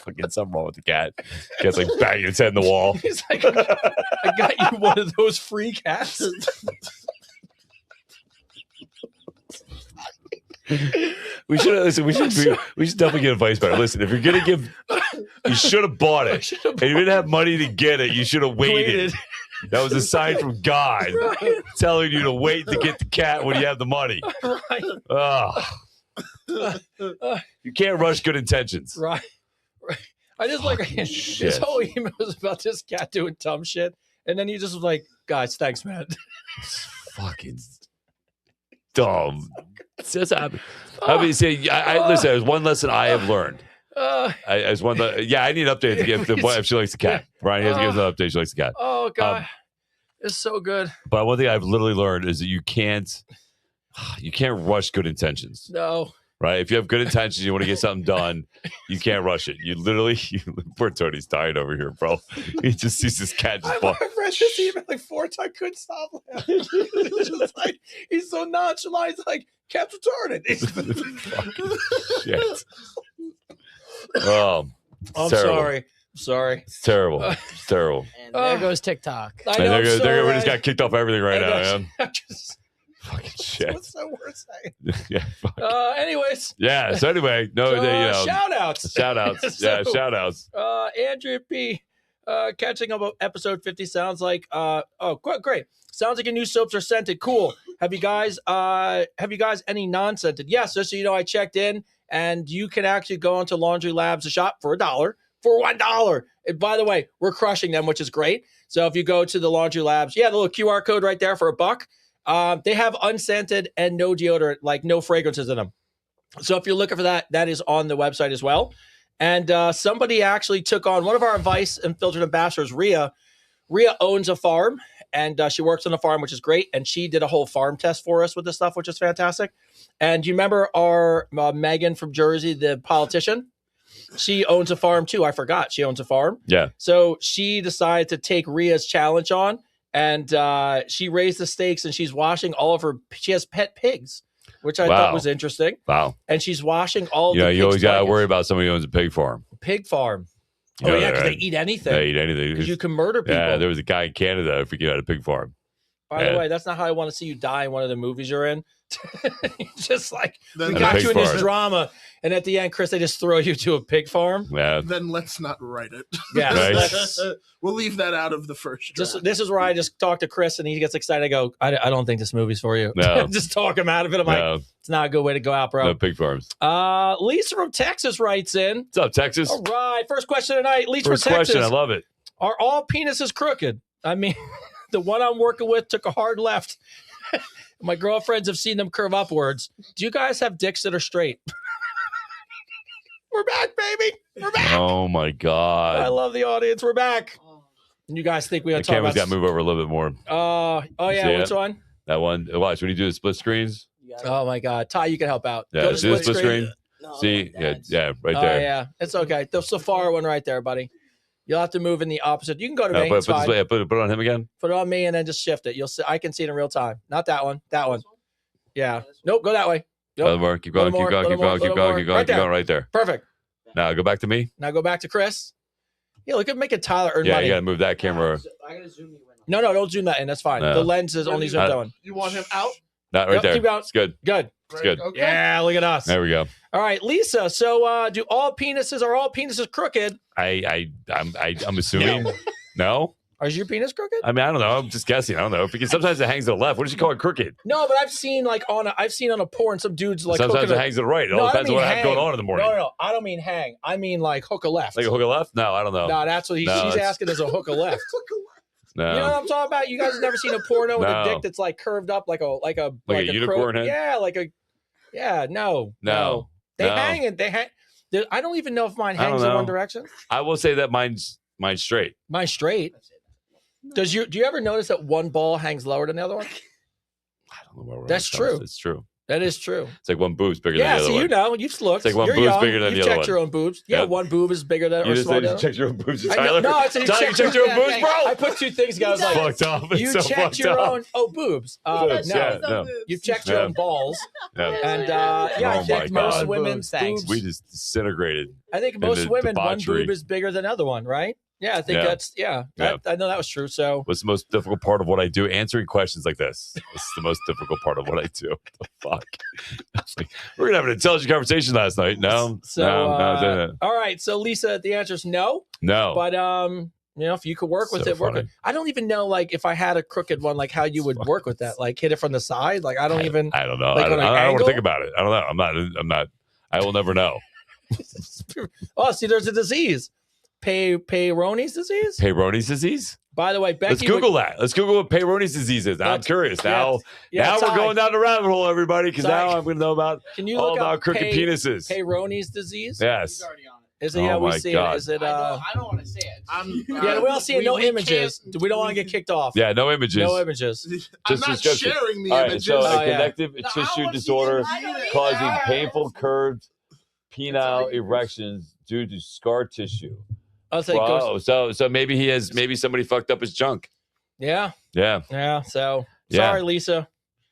Fucking something wrong with the cat. Cat's like banging its head in the wall. He's like, I got you one of those free cats. We should definitely get advice better. Listen, if you're gonna give, you should have bought it. And you didn't have money to get it. You should have waited. That was a sign from God telling you to wait to get the cat when you have the money. Right. You can't rush good intentions. Right. I just like his shit. whole email was about this cat doing dumb shit, and then he just was like, "Guys, thanks, man." Fucking dumb. I mean, listen. There's one lesson I have learned. I need an update to give the boy if she likes the cat. Brian has to give us an update. She likes the cat. Oh God, it's so good. But one thing I've literally learned is that you can't rush good intentions. No. Right? If you have good intentions, you want to get something done, you can't rush it. Poor Tony's dying over here, bro. He just sees this cat just I've read this email like 4 times. I couldn't stop laughing. It's just like he's so nonchalant. He's like, cat's retarded. Fucking shit. Oh, I'm terrible. sorry. It's terrible. It's terrible. And there goes TikTok. I know. We just got kicked off everything right now, man. Fucking shit. What's the worst thing? Yeah. Fuck. Anyways. Yeah. So anyway, shout outs. Shout outs. Yeah. Shout outs. Andrea P. Catching up on episode 50 sounds like great. Sounds like your new soaps are scented. Cool. Have you guys any non-scented? Yes. Just so you know, I checked in, and you can actually go into Laundry Labs to shop for $1. For $1. And by the way, we're crushing them, which is great. So if you go to the Laundry Labs, the little QR code right there for $1. They have unscented and no deodorant, like no fragrances in them. So if you're looking for that, that is on the website as well. And somebody actually took on one of our Advice Unfiltered ambassadors, Rhea. Rhea owns a farm, and she works on a farm, which is great. And she did a whole farm test for us with this stuff, which is fantastic. And you remember our Megan from Jersey, the politician? She owns a farm too. I forgot she owns a farm. Yeah. So she decided to take Rhea's challenge on, and she raised the stakes, and she's washing all of her. She has pet pigs, which I thought was interesting. Wow. And she's washing all. Yeah, the you always got gotta worry about somebody who owns a pig farm. Pig farm. You know yeah, because that, they eat anything. They eat anything. Because you can murder people. Yeah, there was a guy in Canada. I forget had a pig farm. By the way, that's not how I want to see you die in one of the movies you're in. Just like Then we got you in this farm. drama, and at the end, Chris, they just throw you to a pig farm. Yeah. Then let's not write it. Yeah, Right. We'll leave that out of the first draft. this is where I just talk to Chris, and he gets excited. I go, I don't think this movie's for you. No. Just talk him out of it. I'm No. like, it's not a good way to go out, bro. No pig farms. Lisa from Texas writes in. What's up, Texas? All right, first question tonight. Lisa First from Texas. question. I love it. Are all penises crooked? I mean, the one I'm working with took a hard left. My girlfriends have seen them curve upwards. Do you guys have dicks that are straight? We're back, baby. We're back. Oh my God. I love the audience. We're back. And you guys think we The want to talk camera's about? got to move over a little bit more. Oh yeah, See which it? one? That one. Watch when you do the split screens. Oh my God, Ty, you can help out. Yeah, Go to see the split screen. No, See, that's- yeah, right Oh there. yeah, it's okay. The Safari one right there, buddy. You'll have to move in the opposite. You can go to me. Put, It's fine. put it on him again. Put it on me and then just shift it. You'll see. I can see it in real time. Not that one. That one. Yeah. Nope. Go that way. Nope. Other more. Keep going. Little Keep more, going. Keep little more, going. Keep little going. more. Keep going. Right Keep there. going. Right there. Perfect. Now go back to me. Now go back to Chris. Yeah, look at making Tyler earn Yeah, money. you gotta move that camera. I gotta zoom you in. No, don't zoom that in. That's fine. No. The lens is only zoomed Uh, on. You want him out? Not right Yep, there. keep going. It's good. Good. It's good. Okay. Yeah, look at us. There we go. All right, Lisa. So, are all penises crooked? I'm assuming. No. Is your penis crooked? I mean, I don't know. I'm just guessing. I don't know because sometimes it hangs to the left. What does she call it? Crooked. No, but I've seen on a porn some dudes like Sometimes hooking it hangs to the right. It all I don't depends on mean what I have going hang. on in the morning. No, I don't mean hang. I mean like hook a left. Like a hook a left? No, I don't know. No, that's what No, she's it's- asking is a hook a left. No. You know what I'm talking about? You guys have never seen a porno with a No. dick that's like curved up like a unicorn head? Yeah, no. They No. hang and they hang. I don't even know if mine I don't hangs in know. one direction. I will say that mine's straight. Mine's straight. Do you ever notice that one ball hangs lower than the other one? I don't know where we're That's at. true. It's true. That is true. It's like one boob's bigger Yeah, than the so other you one. know, you've looked. It's like one You're boob's young. bigger than You've the other checked your one. own boobs. Yeah, Yeah. one boob is bigger than You or just smaller. said you checked your own boobs, I know- Tyler. no, I said you Tyler, you checked- checked your own boobs, bro. I put two things, guys. It's Like fucked up. It's you so checked fucked your up. own boobs. Boobs, No, yeah. no. you've checked your Yeah. own balls. Yeah. And Oh I my think most God. women's Thanks. boobs. We just disintegrated. I think in most the women one debauchery. boob is bigger than the other one, right? Yeah, I think Yeah. that's Yeah. I know that was true. So What's the most difficult part of what I do? Answering questions like this. This is the most difficult part of what I do. What the fuck? I was like, we're gonna have an intelligent conversation last night. No, no. all right. So Lisa, the answer is no. No. But if you could work with So it, work funny. it. I don't even know like if I had a crooked one, like how you would work with that. Like hit it from the side. Like I don't even. I don't know. like I don't on an want to angle? think about it. I don't know. I'm not. I will never know. Oh, see, there's a disease. Peyronie's disease. Peyronie's disease? By the way, Becky. Let's Google that. Let's Google what Peyronie's disease is. I'm That's- curious. yeah, Now Ty, we're going down the rabbit hole, everybody, because Ty, now I'm going to know about Can you all look about up crooked penises. Peyronie's disease? Yes. Is it? Oh Yeah, we my see God. it. Is it? I don't want to say it. Yeah, we all see it. No images. We don't want to get kicked off. Yeah, no images. No images. I'm Just not description. sharing the All right, images. so Oh, a yeah. connective No, I tissue wanna see disorder it. I don't either. causing painful curved penile erections due to scar tissue. I'll say Wow. So maybe somebody fucked up his junk. Yeah. Yeah. So Yeah. sorry, Lisa.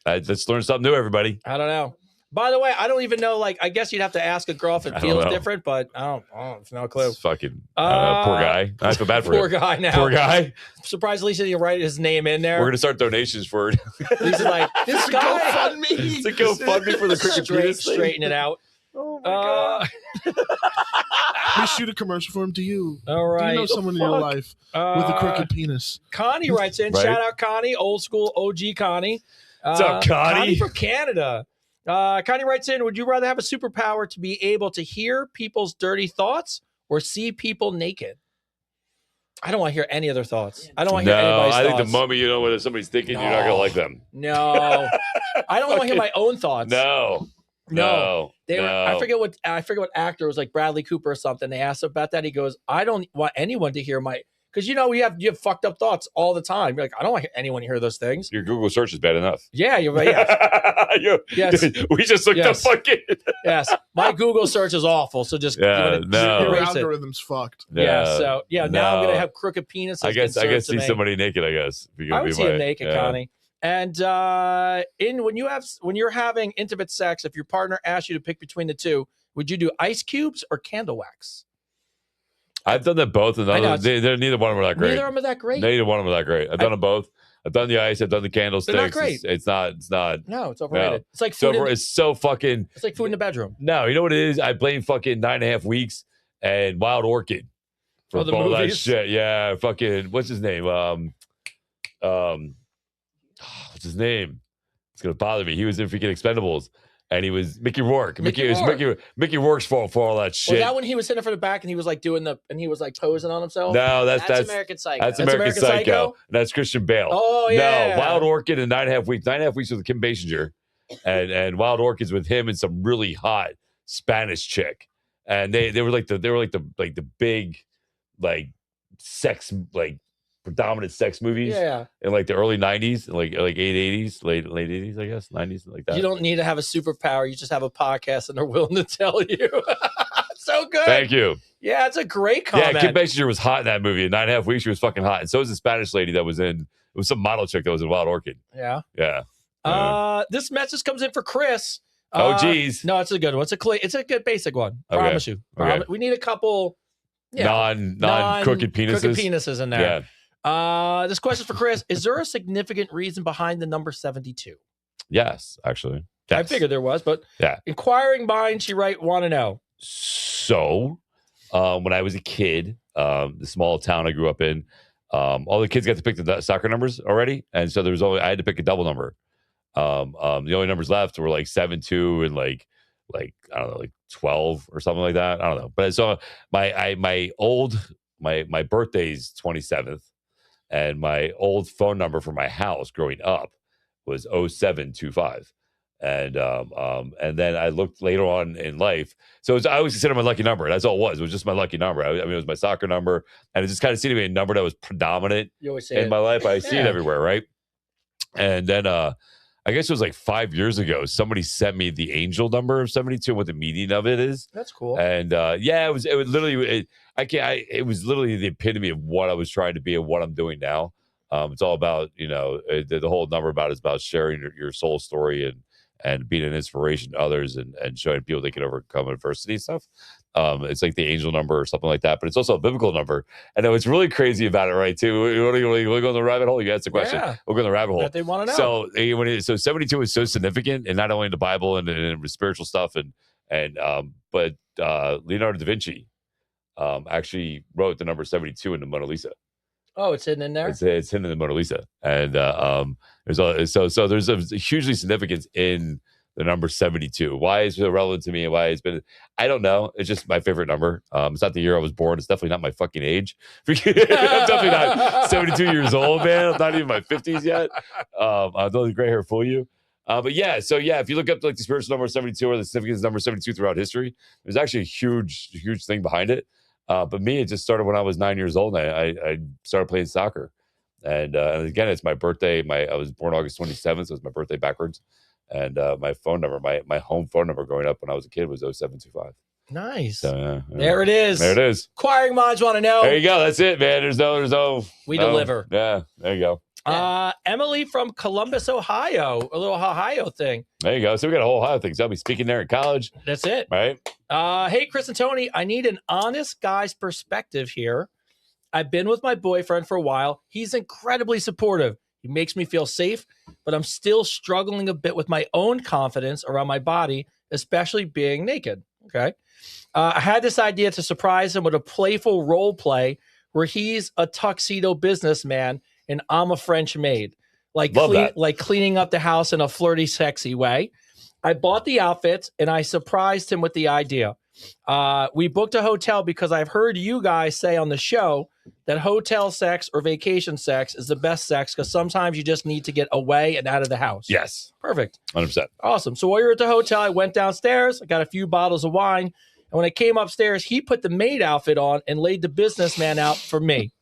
Let's learn something new, everybody. I don't know. By the way, I don't even know. Like, I guess you'd have to ask a girl if it I don't feels know. different, but I don't. No clue. It's fucking poor guy. I feel bad for Poor him. guy now. Poor guy. Surprised Lisa didn't write his name in there. We're gonna start donations for Lisa's like, this guy. GoFundMe. it's a GoFundMe for the cricket penis thing. Straighten it out. Oh my god. We shoot a commercial for him. Do you? All Do right. you know someone in your life with a crooked penis? Connie writes in. Right. Shout out Connie, old school OG Connie. What's up, Connie? Connie from Canada. Connie writes in, would you rather have a superpower to be able to hear people's dirty thoughts or see people naked? I don't want to hear any other thoughts. I don't want to hear No, anybody's I think thoughts. the moment you know what somebody's thinking, you're not gonna No. like them. No. I don't want to hear my own thoughts. No. No. They were. no. I forget what actor it was, like Bradley Cooper or something. They asked about that. He goes, "I don't want anyone to hear my." Because you have fucked up thoughts all the time. You're like, I don't want anyone to hear those things. Your Google search is bad enough. Yeah, you're right. Yes. Yes. We just looked up fucking. Yes. My Google search is awful. So just Your erase it. algorithm's fucked. Yeah. So now I'm gonna have crooked penises. I guess see somebody naked. I guess I would see him naked, Connie. And when you're having intimate sex, if your partner asks you to pick between the two, would you do ice cubes or candle wax? I've done them both, and neither one of them are that great. Neither of them are that great. Neither one of them are that great. I've done them both. I've done the ice. I've done the candlesticks. They're not great. It's not. No, it's overrated. No. It's like food. It's so fucking. It's like food in the bedroom. No, you know what it is? I blame fucking 9.5 Weeks and Wild Orchid for the all that movies? shit. Yeah, fucking. What's his name? What's his name? It's gonna bother me. He was in freaking Expendables. And he was Mickey Rourke. Mickey Rourke's fault for all that shit. Was that when he was hitting for the back and he was like posing on himself? No, that's American Psycho. That's American Psycho. And that's Christian Bale. Oh yeah. No, Wild Orchid and 9.5 Weeks. 9.5 Weeks with Kim Basinger, and Wild Orchid's with him and some really hot Spanish chick. And they were like the big like sex predominant sex movies in like the early 90s, like 80s, late 80s, I guess, 90s, like that. You don't need to have a superpower. You just have a podcast and they're willing to tell you. So good. Thank you. Yeah, it's a great comment. Yeah, Kim Basinger was hot in that movie. In 9.5 Weeks, she was fucking hot. And so was the Spanish lady that was in, it was some model chick that was in Wild Orchid. Yeah. Yeah. This message comes in for Chris. Oh, geez. No, it's a good one. It's a good basic one. Okay. Promise you. Okay. We need a couple non-crooked penises. Crooked penises in there. Yeah. This question is for Chris. Is there a significant reason behind the number 72? Yes, actually. Yes. I figured there was, but yeah. Inquiring minds, she want to know. So, when I was a kid, the small town I grew up in, all the kids got to pick the soccer numbers already, and so I had to pick a double number. The only numbers left were like 7, 2, and like I don't know, like 12 or something like that. I don't know, but so my birthday's 27th. And my old phone number for my house growing up was 0725. And then I looked later on in life. So I always consider my lucky number. That's all it was. It was just my lucky number. I mean, it was my soccer number. And it just kind of seemed to be a number that was predominant in my life. I see it everywhere, right? And then I guess it was like 5 years ago, somebody sent me the angel number of 72 and what the meaning of it is. That's cool. And it was literally it was literally the epitome of what I was trying to be and what I'm doing now. It's all about, the whole number is about sharing your soul story and being an inspiration to others and showing people they can overcome adversity and stuff. It's like the angel number or something like that, but it's also a biblical number. And what's really crazy about it, right, too, you want to go in the rabbit hole? You asked the question. Yeah. We'll go in the rabbit hole. That they want to know. So 72 is so significant, and not only in the Bible and spiritual stuff, but Leonardo da Vinci actually wrote the number 72 in the Mona Lisa. Oh, it's hidden in there? It's hidden in the Mona Lisa. And there's a hugely significance in the number 72. Why is it relevant to me and why it's been, I don't know. It's just my favorite number. It's not the year I was born. It's definitely not my fucking age. I'm definitely not 72 years old, man. I'm not even in my 50s yet. Don't let the gray hair fool you. But yeah, if you look up like the spiritual number 72 or the significance of number 72 throughout history, there's actually a huge thing behind it. But me, it just started when I was 9 years old, and I started playing soccer. And again, it's my birthday. I was born August 27th, so it's my birthday backwards. And my phone number, my home phone number growing up when I was a kid was 0725. Nice. So, yeah. There it is. There it is. Inquiring minds want to know. There you go. That's it, man. There's no. We deliver. Yeah. There you go. Emily from Columbus, Ohio. A little Ohio thing. There you go. So we got a whole Ohio thing. So I'll be speaking there in college. That's it. Right. Hey, Chris and Tony, I need an honest guy's perspective here. I've been with my boyfriend for a while. He's incredibly supportive. He makes me feel safe, but I'm still struggling a bit with my own confidence around my body, especially being naked. Okay. I had this idea to surprise him with a playful role play where he's a tuxedo businessman and I'm a French maid, like cleaning up the house in a flirty, sexy way. I bought the outfits and I surprised him with the idea. We booked a hotel because I've heard you guys say on the show that hotel sex or vacation sex is the best sex because sometimes you just need to get away and out of the house. Yes. Perfect. 100%. Awesome. So while you're at the hotel, I went downstairs. I got a few bottles of wine. And when I came upstairs, he put the maid outfit on and laid the businessman out for me.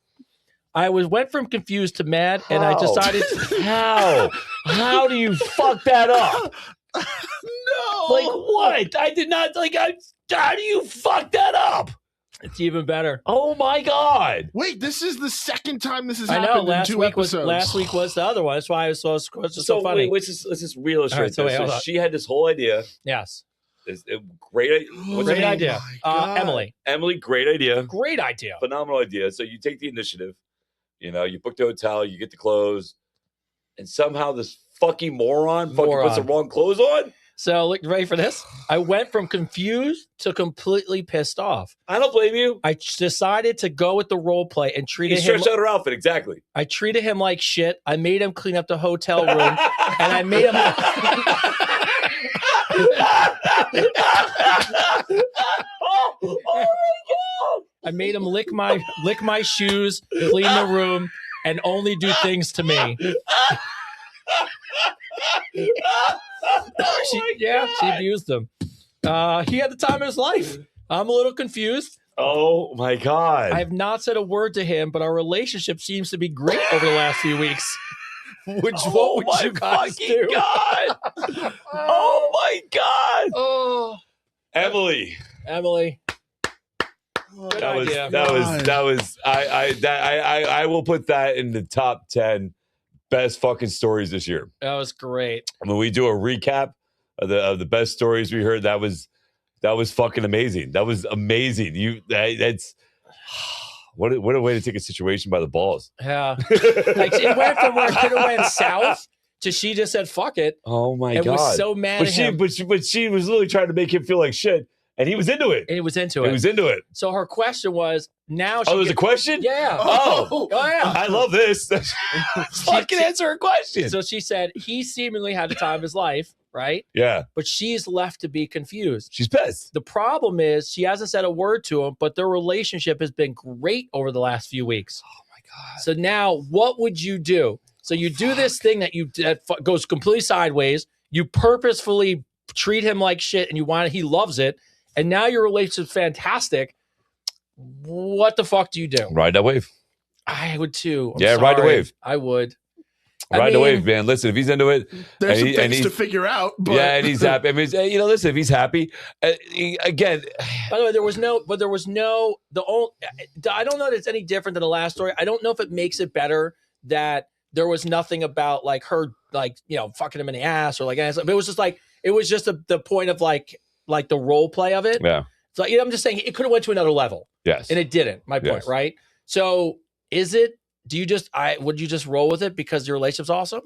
I went from confused to mad, and I decided How do you fuck that up? No. Like what? I did not how do you fuck that up? It's even better. Oh my God. Wait, this is the second time this has I happened know. in 2 episodes. Last week was the other one. That's why it was so funny. Wait, let's just reillustrate All right, so this. wait, hold So on. she had this whole idea. Yes. Great. What's Great her name? idea. my God. Emily. Emily, great idea. Great idea. Phenomenal idea. So you take the initiative. You know, you book the hotel, you get the clothes, and somehow this fucking moron fucking puts the wrong clothes on. So, look, ready for this? I went from confused to completely pissed off. I don't blame you. I decided to go with the role play and You treated him. stretched out her outfit, exactly. I treated him like shit. I made him clean up the hotel room, and I made him. Oh my God. I made him lick my shoes, clean the room, and only do things to me. She abused him. He had the time of his life. I'm a little confused. Oh my God. I have not said a word to him, but our relationship seems to be great over the last few weeks. What would you guys do? God. Oh my God. Oh, Emily. Good idea. I will put that in the top 10 best fucking stories this year. That was great. When we do a recap of the best stories we heard, that was fucking amazing. That was amazing. That's what a way to take a situation by the balls. Yeah. Like it went from where it could have went south to she just said fuck it. Oh my and God. was so mad But at him. but she was literally trying to make him feel like shit. And he was into it. And he was into He it. was into it. So her question was now she Oh, there's a question? Yeah. Oh yeah. I love this. Fucking answer her question. So she said he seemingly had the time of his life, right? Yeah. But she's left to be confused. She's pissed. The problem is she hasn't said a word to him, but their relationship has been great over the last few weeks. Oh my God. So now what would you do? So you do this thing that goes completely sideways. You purposefully treat him like shit and he loves it. And now your relationship's fantastic. What the fuck do you do? Ride that wave. I would too. I'm Ride the sorry. wave. I would. Ride the wave, man. Listen, if he's into it, There's some and things he's- to figure out. But yeah, and he's happy. I mean, listen, if he's happy, again, By the way, I don't know that it's any different than the last story. I don't know if it makes it better that there was nothing about like her, like, fucking him in the ass or like, it was just the point of like the role play of it. yeah, So, I'm just saying it could have went to another level yes, and it didn't. My point, Yes. right? So would you just roll with it because your relationship's awesome?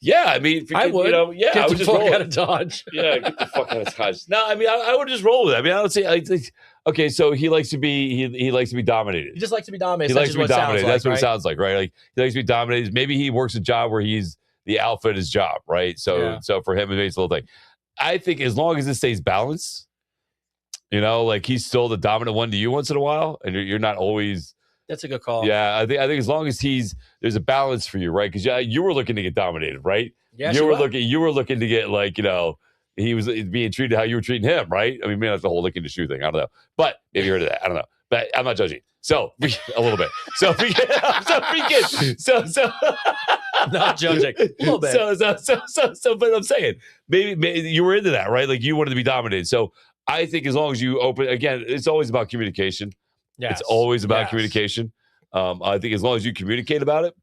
yeah. I mean, if you I could, would. I Get would the just fuck roll out it. of Dodge. Yeah, get the fuck out of Dodge. No, I mean, I would just roll with it. I mean, I don't say okay. So he likes to be he likes to be dominated. He just likes to be dominated. He likes to be dominated. That's what it right? sounds like, right? Like he likes to be dominated. Maybe he works a job where he's the alpha in his job, right? So Yeah. so for him, it makes a little thing. I think as long as it stays balanced, like he's still the dominant one to you once in a while, and you're not always. That's a good call. Yeah, I think as long as there's a balance for you, right? Because you were looking to get dominated, right? Yeah, you were looking to get he was being treated how you were treating him, right? I mean, maybe that's the whole licking the shoe thing. I don't know, but maybe you heard of that. I don't know, but I'm not judging. So a little bit. So we get Not judging. A little bit. But I'm saying maybe you were into that, right? Like you wanted to be dominated. So I think as long as you open again, it's always about communication. Yes. It's always about Yes. communication. I think as long as you communicate about it,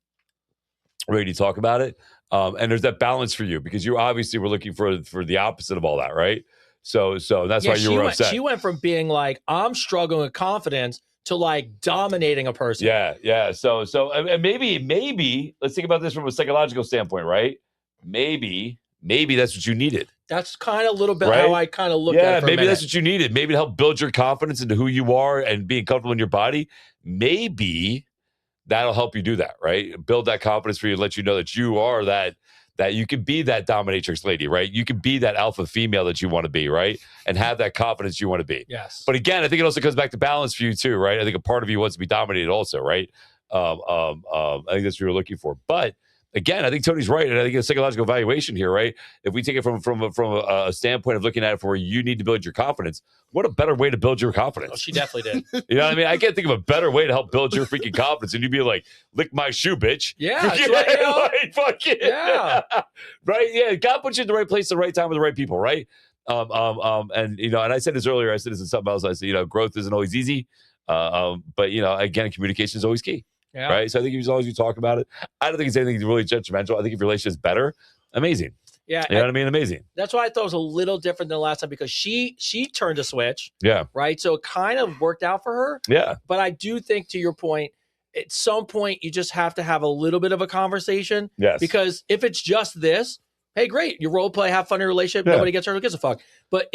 ready to talk about it, and there's that balance for you because you obviously were looking for the opposite of all that, right? So that's why you were upset. She went from being like, I'm struggling with confidence to like dominating a person. Yeah. So and maybe let's think about this from a psychological standpoint, right? Maybe that's what you needed. That's kind of a little bit Right? how I kind of look at it. Yeah, for a maybe minute. that's what you needed. Maybe to help build your confidence into who you are and being comfortable in your body. Maybe that'll help you do that, right? Build that confidence for you and let you know that you are that that you could be that dominatrix lady, right? You could be that alpha female that you want to be, right? And have that confidence you want to be. Yes. But again, I think it also comes back to balance for you too, right? I think a part of you wants to be dominated also, right? I think that's what you're looking for. But again, I think Tony's right, and I think a psychological evaluation here, right? If we take it from a standpoint of looking at it from where you need to build your confidence, what a better way to build your confidence? Oh, she definitely did. You know what I mean? I can't think of a better way to help build your freaking confidence, and you'd be like, "Lick my shoe, bitch." Yeah, that's what, you know? Like, fuck it. Yeah. Right? Yeah, God puts you in the right place, at the right time, with the right people, right? And you know, and I said this earlier. I said this in something else. I said, you know, growth isn't always easy, but you know, again, communication is always key. Yeah. Right. So I think as long as you talk about it, I don't think it's anything really judgmental. I think if your relationship is better, amazing. Yeah. You know what I mean? Amazing. That's why I thought it was a little different than last time because she turned a switch. Yeah. Right. So it kind of worked out for her. Yeah. But I do think, to your point, at some point you just have to have a little bit of a conversation. Yes. Because if it's just this, hey, great, you role play, have fun in your relationship, nobody gets hurt, who gives a fuck. But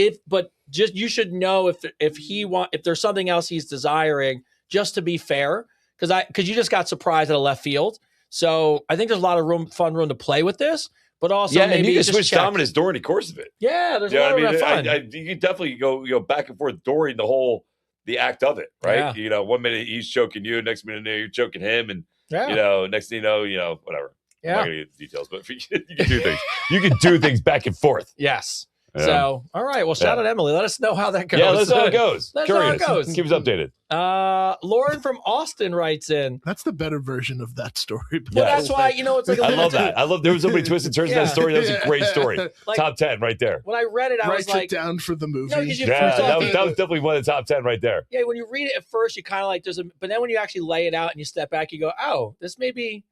just you should know if there's something else he's desiring, just to be fair. Because you just got surprised at a left field. So I think there's a lot of fun room to play with this, but also yeah, maybe and you can just switch check. dominance during the course of it. Yeah, there's You a know lot what I of mean? fun. You can definitely go back and forth during the act of it, right? Yeah. You know, 1 minute he's choking you, next minute you're choking him, and Yeah. you know, next thing you know, whatever. I'm Yeah. not gonna get into details, but you can do things. You can do things back and forth. Yes. Yeah. So, all right. Well, shout out Emily. Let us know how that goes. Yeah, let's know how it goes. Let's know how it Curious. goes. Keep us updated. Lauren from Austin writes in. That's the better version of that story. Well, Yeah. that's why, you know, it's like a I little love that. I love there was so many twists and turns in Yeah. that story. That was a great story. Like- Top 10 right there. When I read it, I was Writes like, it down for the movie. No, 'cause you- Yeah, first off, that was definitely one of the top 10 right there. yeah, when you read it at first, you kind of like, but then when you actually lay it out and you step back, you go, oh, this maybe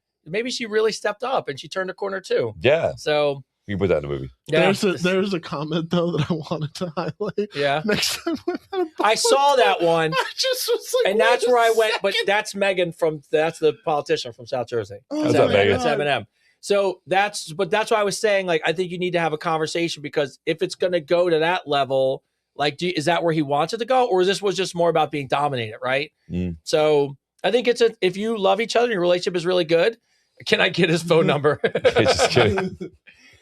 she really stepped up and she turned a corner too. Yeah. So, You can put that in the movie. yeah. There's a comment though that I wanted to highlight. Yeah. Next time we're at a I saw that one. I just was like, And that's wait a where I went, but second. that's Megan that's the politician from South Jersey. Oh, What's That's up, Megan? That's Eminem. So that's why I was saying, like, I think you need to have a conversation because if it's going to go to that level, like, is that where he wants it to go? Or this was just more about being dominated, right? Mm. So I think if you love each other and your relationship is really good, can I get his phone number? Just kidding.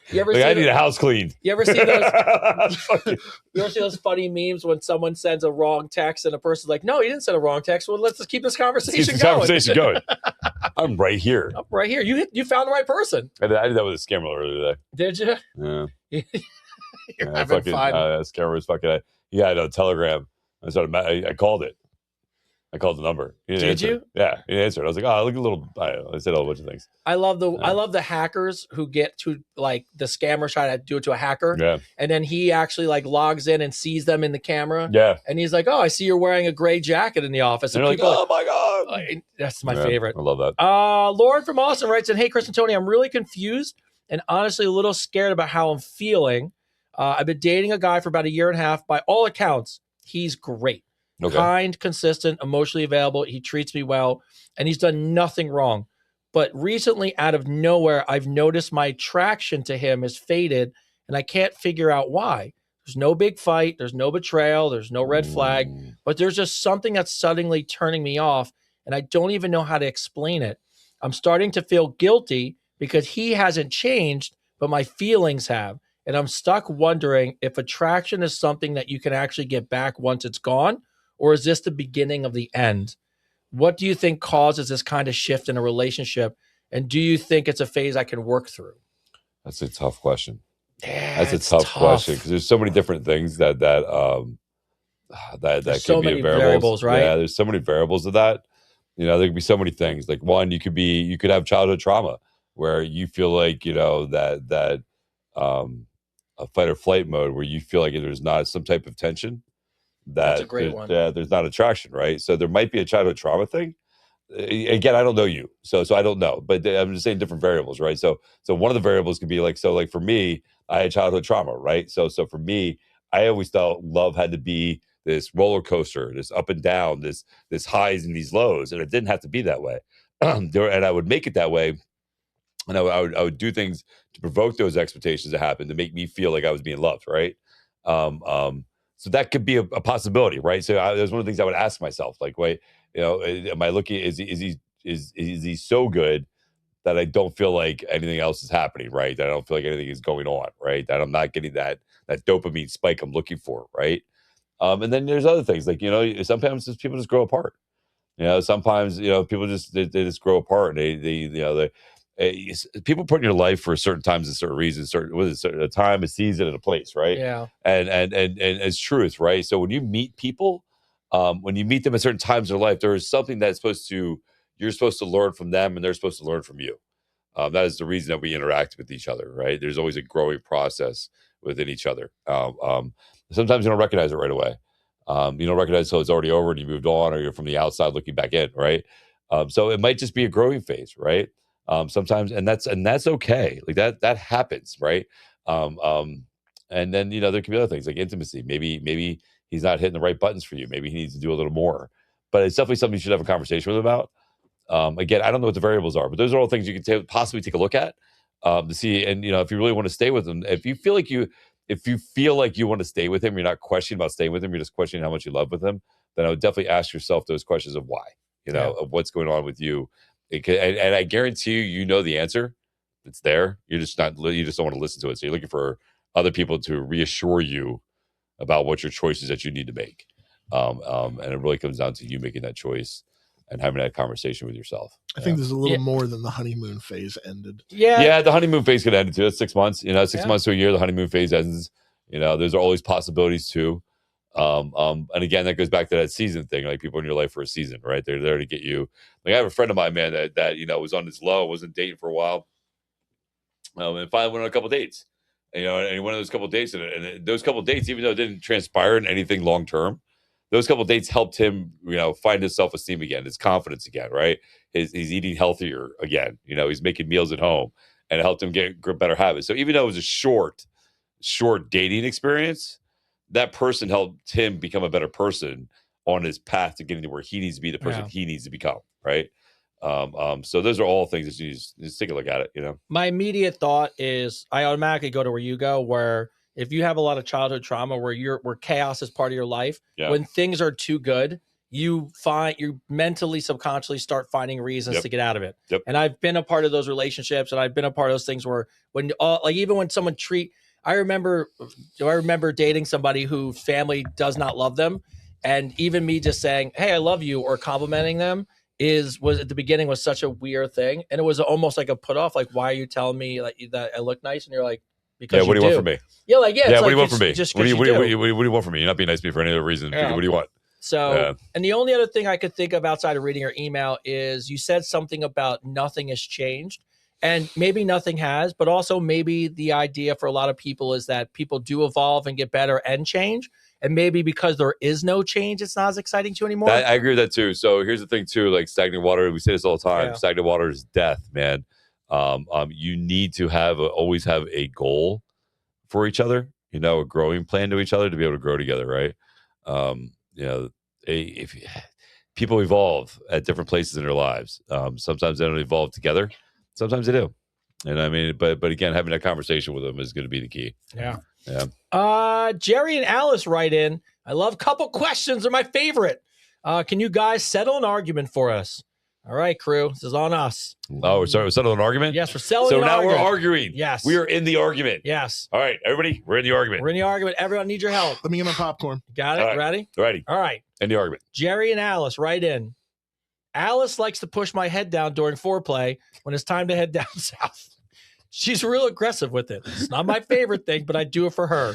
You ever Like, I see need a house cleaned. you ever see those? Fucking- You ever see those funny memes when someone sends a wrong text and a person's like, "No, you didn't send a wrong text." Well, let's just keep this conversation Keep the going. conversation going. I'm right here. I'm right here. You found the right person. I did that with a scammer earlier Did you? today. Yeah. You're Yeah, having fucking, fun. scammer was fucking. He had a telegram. I called it. I called the number. He didn't Did answer. you? Yeah, he answered. I was like, oh, look a little. I said a whole bunch of things. I love the hackers who get to, like, the scammer try to do it to a hacker, Yeah, and then he actually like logs in and sees them in the camera, yeah. and he's like, "Oh, I see you're wearing a gray jacket in the office." And they're like, people oh my god, that's my Yeah, favorite. I love that. Lauren from Austin writes in, "Hey, Chris and Tony, I'm really confused and honestly a little scared about how I'm feeling. I've been dating a guy for about a year and a half. By all accounts, he's great. Okay. Kind, consistent, emotionally available. He treats me well, and he's done nothing wrong. But recently, out of nowhere, I've noticed my attraction to him has faded, and I can't figure out why. There's no big fight. There's no betrayal. There's no red flag. But there's just something that's suddenly turning me off, and I don't even know how to explain it. I'm starting to feel guilty because he hasn't changed, but my feelings have. And I'm stuck wondering if attraction is something that you can actually get back once it's gone, or is this the beginning of the end? What do you think causes this kind of shift in a relationship? And do you think it's a phase I can work through?" That's a tough question. Yeah, That's a it's tough question because there's so many different things that There's could so be many variables, variables, right? Yeah, there's so many variables of that. You know, there could be so many things. Like one, you could have childhood trauma where you feel like, you know, that a fight or flight mode where you feel like there's not some type of tension. That's a great one. There's not attraction, right? So there might be a childhood trauma thing. Again, I don't know you, so I don't know, but I'm just saying different variables, right? So one of the variables could be like for me, I had childhood trauma, right? So for me, I always thought love had to be this roller coaster, this up and down, this highs and these lows, and it didn't have to be that way. And I would make it that way, and I would do things to provoke those expectations to happen to make me feel like I was being loved, right? So that could be a possibility, right? So there's one of the things I would ask myself, like, wait, you know, am I looking? Is he so good that I don't feel like anything else is happening, right? That I don't feel like anything is going on, right? That I'm not getting that dopamine spike I'm looking for, right? And then there's other things like, sometimes people just grow apart. Sometimes, people just, they just grow apart, and people put in your life for certain times and certain reasons, a time, a season, and a place, right? Yeah. And it's truth, right? So when you meet people, when you meet them at certain times in their life, there is something you're supposed to learn from them, and they're supposed to learn from you. That is the reason that we interact with each other, right? There's always a growing process within each other. Sometimes you don't recognize it right away. You don't recognize it until it's already over and you moved on, or you're from the outside looking back in, right? So it might just be a growing phase, right? Sometimes, and that's okay. Like that happens, right? And then there can be other things like intimacy. Maybe he's not hitting the right buttons for you. Maybe he needs to do a little more. But it's definitely something you should have a conversation with him about. Again, I don't know what the variables are, but those are all things you can possibly take a look at to see. And if you really want to stay with him, if you feel like you want to stay with him, you're not questioning about staying with him, you're just questioning how much you love with him, then I would definitely ask yourself those questions of why, of what's going on with you. And I guarantee you know the answer. It's there. You just don't want to listen to it. So you're looking for other people to reassure you about what your choices that you need to make. And it really comes down to you making that choice and having that conversation with yourself. I think there's a little more than the honeymoon phase ended. Yeah, the honeymoon phase could end too. That's 6 months. 6 months to a year, the honeymoon phase ends. There's always possibilities too. And again, that goes back to that season thing. Like people in your life for a season, right? They're there to get you. Like I have a friend of mine, man, that was on his low, wasn't dating for a while, and finally went on a couple dates. And he went on those couple dates, and those couple dates, even though it didn't transpire in anything long term, those couple of dates helped him, find his self-esteem again, his confidence again, right? He's eating healthier again. He's making meals at home, and it helped him get better habits. So even though it was a short dating experience, that person helped him become a better person on his path to getting to where he needs to be the person he needs to become, right? So those are all things that you just take a look at it, My immediate thought is I automatically go to where you go, where if you have a lot of childhood trauma where chaos is part of your life, when things are too good, you mentally, subconsciously start finding reasons to get out of it. And I've been a part of those relationships, and I've been a part of those things where even when someone I remember dating somebody whose family does not love them. And even me just saying, hey, I love you, or complimenting them was at the beginning was such a weird thing. And it was almost like a put off. Like, why are you telling me that I look nice? And you're like, because what do you want from me? Yeah, what do you want from me? What do you want from me? You're not being nice to me for any other reason. Yeah. What do you want? So, and the only other thing I could think of outside of reading your email is you said something about nothing has changed. And maybe nothing has, but also maybe the idea for a lot of people is that people do evolve and get better and change. And maybe because there is no change, it's not as exciting to you anymore. I agree with that too. So here's the thing too, like stagnant water, we say this all the time. Stagnant water is death, man. You need to always have a goal for each other, a growing plan to each other to be able to grow together, right? If people evolve at different places in their lives, sometimes they don't evolve together, sometimes they do. And I mean, but again, having that conversation with them is going to be the key. Yeah. Jerry and Alice write in. I love couple questions. They're my favorite. Can you guys settle an argument for us? All right, crew. This is on us. Oh, we're settling an argument? Yes, we're settling an argument. So now we're arguing. Yes. We are in the argument. Yes. All right, everybody, we're in the argument. We're in the argument. Everyone need your help. Let me get my popcorn. Got it? All right. Ready? Ready. All right. In the argument. Jerry and Alice write in. Alice likes to push my head down during foreplay when it's time to head down south. She's real aggressive with it. It's not my favorite thing, but I do it for her.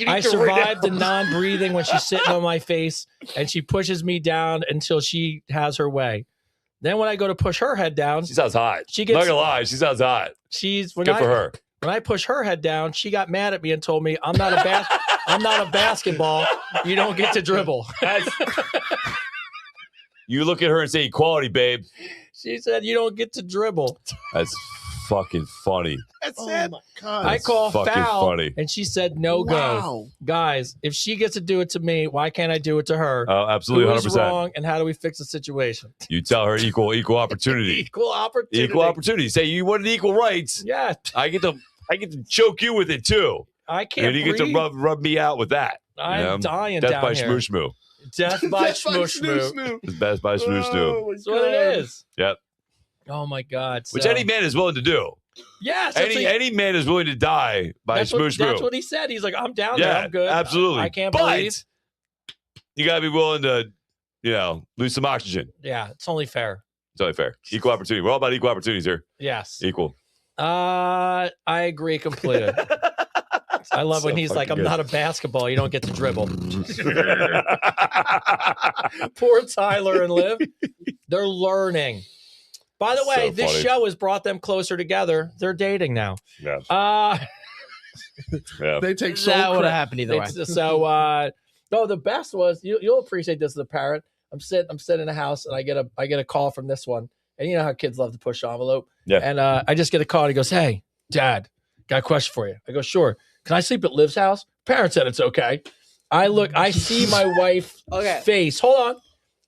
I survived the non-breathing when she's sitting on my face, and she pushes me down until she has her way. Then when I go to push her head down, she sounds hot. She gets, not gonna lie, she sounds hot. She's good for her. When I push her head down, she got mad at me and told me, "I'm not a basketball. You don't get to dribble." You look at her and say, "Equality, babe." She said, "You don't get to dribble." That's fucking funny. That's oh it. My God. I call foul, funny. and she said, "No go." Guys, if she gets to do it to me, why can't I do it to her? Oh, absolutely, 100%. Who's wrong, and how do we fix the situation? You tell her equal opportunity. Equal opportunity. Equal opportunity. Say you wanted equal rights. Yeah. I get to choke you with it too. I can't. And you get to rub me out with that. I'm dying Death down by here. shmoo shmoo. Death by shmoo shmoo. Death by shmoo shmoo. That's what it is. Yep. Oh my God! Which So- any man is willing to do. Yes, that's Any man is willing to die by smoosh That's what he said. He's like, I'm down there. I'm good. Absolutely. I can't but believe. You gotta be willing to, lose some oxygen. Yeah, it's only fair. It's only fair. Equal opportunity. We're all about equal opportunities here. Yes. Equal. I agree completely. I love when he's like, I'm not a basketball. You don't get to dribble. Poor Tyler and Liv. They're learning. By the way, So this funny. show has brought them closer together. They're dating now. Yeah. They take so That would credit. have happened either way. So, the best was you'll appreciate this as a parent. I'm sitting in the house and I get a call from this one, and you know how kids love to push the envelope. Yeah. And I just get a call and he goes, "Hey, Dad, got a question for you." I go, "Sure. Can I sleep at Liv's house?" Parent said it's okay. I see my wife's face. Hold on.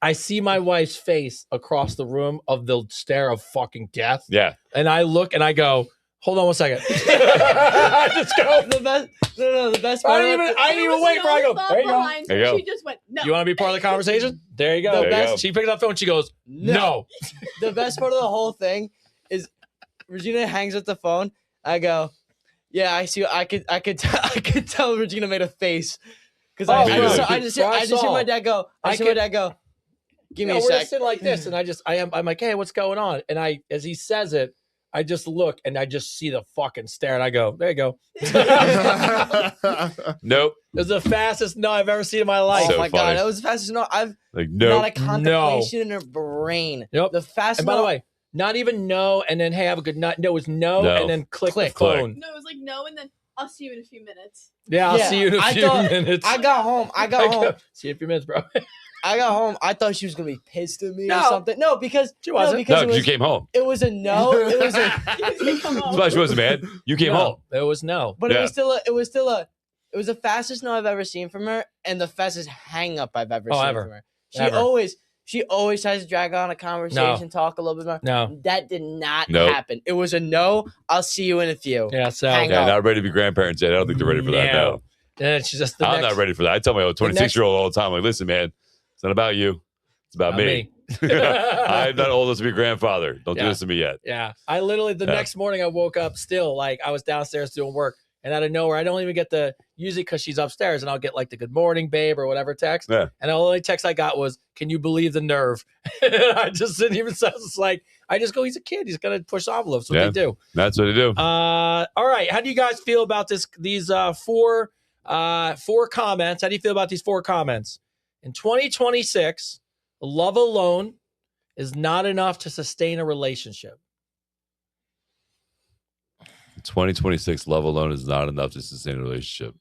I see my wife's face across the room of the stare of fucking death. Yeah. And I look and I go, "Hold on one second." I just go. The best part. I didn't even wait for it. I go, "There you go. There you go. She just went, no. You want to be part of the conversation?" There you go. There you go. She picked up the phone. She goes, "No." The best part of the whole thing is Regina hangs up the phone. I go, "Yeah, I see. I could tell Regina made a face because Oh, I just see my dad go. I see my dad go. Give me a We're sec. just sitting like this, and I'm like, "Hey, what's going on?" And as he says it, I just look and I just see the fucking stare, and I go, "There you go." Nope. It was the fastest no I've ever seen in my life. Oh So my funny. god, that was the fastest no. I've Like, not nope. a contemplation in her brain. Yep. The fastest. And by the no- way, not even no, and then hey, have a good night. No, it was no, No. and then click the Click. phone. No, it was like no, and then I'll see you in a few minutes. Yeah, I'll Yeah, see you in a I few thought- minutes. I got home. See you in a few minutes, bro. I got home. I thought she was gonna be pissed at me No. or something. No, because She wasn't. No, because because you came home. it was a no. It was a, That's why she wasn't mad. You came home. It was no. but Yeah. it was the fastest no I've ever seen from her, and the fastest hang up I've ever seen ever. from her. Ever. She always tries to drag on a conversation, talk a little bit more. No. That did not Nope. happen. It was a no. I'll see you in a few. Yeah, so Hang Yeah, up. not ready to be grandparents yet. I don't think they're ready for that now. And she's just I'm not ready for that. I tell my old 26-year-old all the time, like, listen, man, it's not about you. It's about me. I'm not old enough to be a grandfather. Don't do Yeah. this to me yet. Yeah. I literally, the Yeah. next morning, I woke up still, like, I was downstairs doing work. And out of nowhere, I don't even get the, usually because she's upstairs, and I'll get like the good morning, babe, or whatever text. Yeah. And the only text I got was, "Can you believe the nerve?" And I just didn't even say, it's like, I just go, he's a kid. He's going to push envelopes. What Yeah. they do. That's what they do. All right. How do you guys feel about these four comments? How do you feel about these 4 comments? In 2026, love alone is not enough to sustain a relationship. 2026 love alone is not enough to sustain a relationship.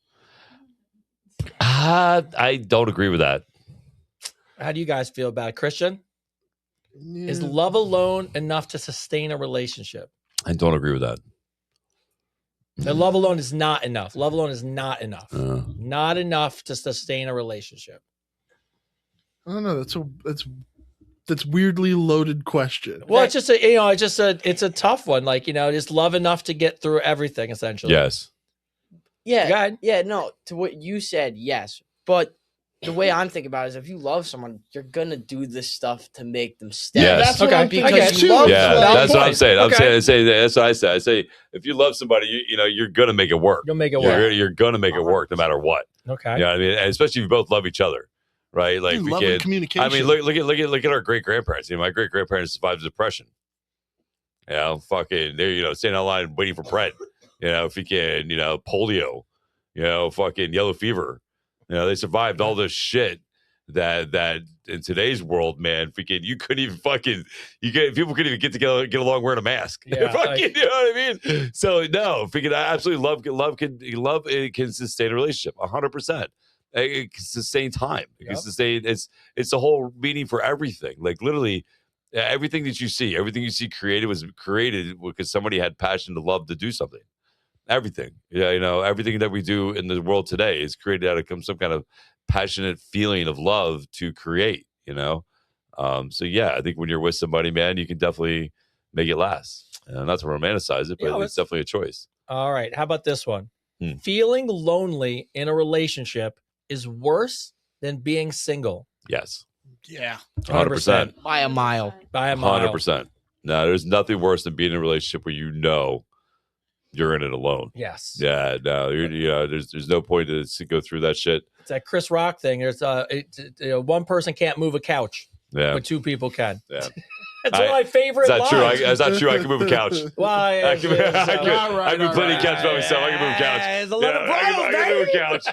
I don't agree with that. How do you guys feel about it? Christian? Is love alone enough to sustain a relationship? I don't agree with that. And love alone is not enough. Love alone is not enough. Not enough to sustain a relationship. I don't know. That's weirdly loaded question. Well, it's a tough one. Like, just love enough to get through everything, essentially. Yes. Yeah. Go ahead. Yeah. No. To what you said, yes. But the way I'm thinking about it is, if you love someone, you're gonna do this stuff to make them stay. Yes. That's what Okay. I'm thinking Because too. you love Yeah, someone. that's what I'm saying. Okay. I say that's what I say. I say if you love somebody, you're gonna make it work. You'll make it work. You're gonna make it work no matter what. Okay. You know what I mean? And especially if you both love each other, right? Like Love and communication. I mean, look at our great grandparents. My great grandparents survived depression. Fucking they're standing online waiting for bread. If you can, polio, fucking yellow fever. They survived all this shit that in today's world, man, you couldn't even people couldn't even get along wearing a mask. Yeah, Fucking, you know what I mean? So no, absolutely love it can sustain a relationship 100%. It can sustain time. It can sustain. It's the whole meaning for everything. Like literally, everything you see created was created because somebody had passion to love to do something. Everything, everything that we do in the world today is created out of some kind of passionate feeling of love to create. So yeah, I think when you're with somebody, man, you can definitely make it last. Not to romanticize it, but it's definitely a choice. All right. How about this one? Feeling lonely in a relationship is worse than being single. Yes, Yeah. 100%. By a mile. By a mile. 100%. No, there's nothing worse than being in a relationship where you know you're in it alone. Yes. Yeah, no, there's no point to go through that shit. It's that Chris Rock thing. There's one person can't move a couch, Yeah, but 2 people can. yeah. That's one of my favorite It's not true. lines. It's not true. I can move a couch. Well, I can move plenty of couch by myself. I can move a couch. It's 11 I can move a bros, couch.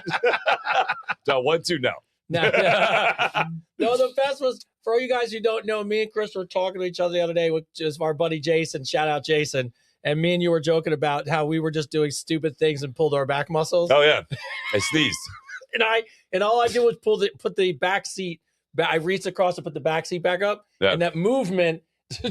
No, 1, 2, no. No, the best was, for all you guys who don't know, me and Chris were talking to each other the other day, which is our buddy Jason. Shout out Jason. And me and you were joking about how we were just doing stupid things and pulled our back muscles. Oh yeah, I sneezed. and all I did was put the back seat. I reached across to put the back seat back up, and that movement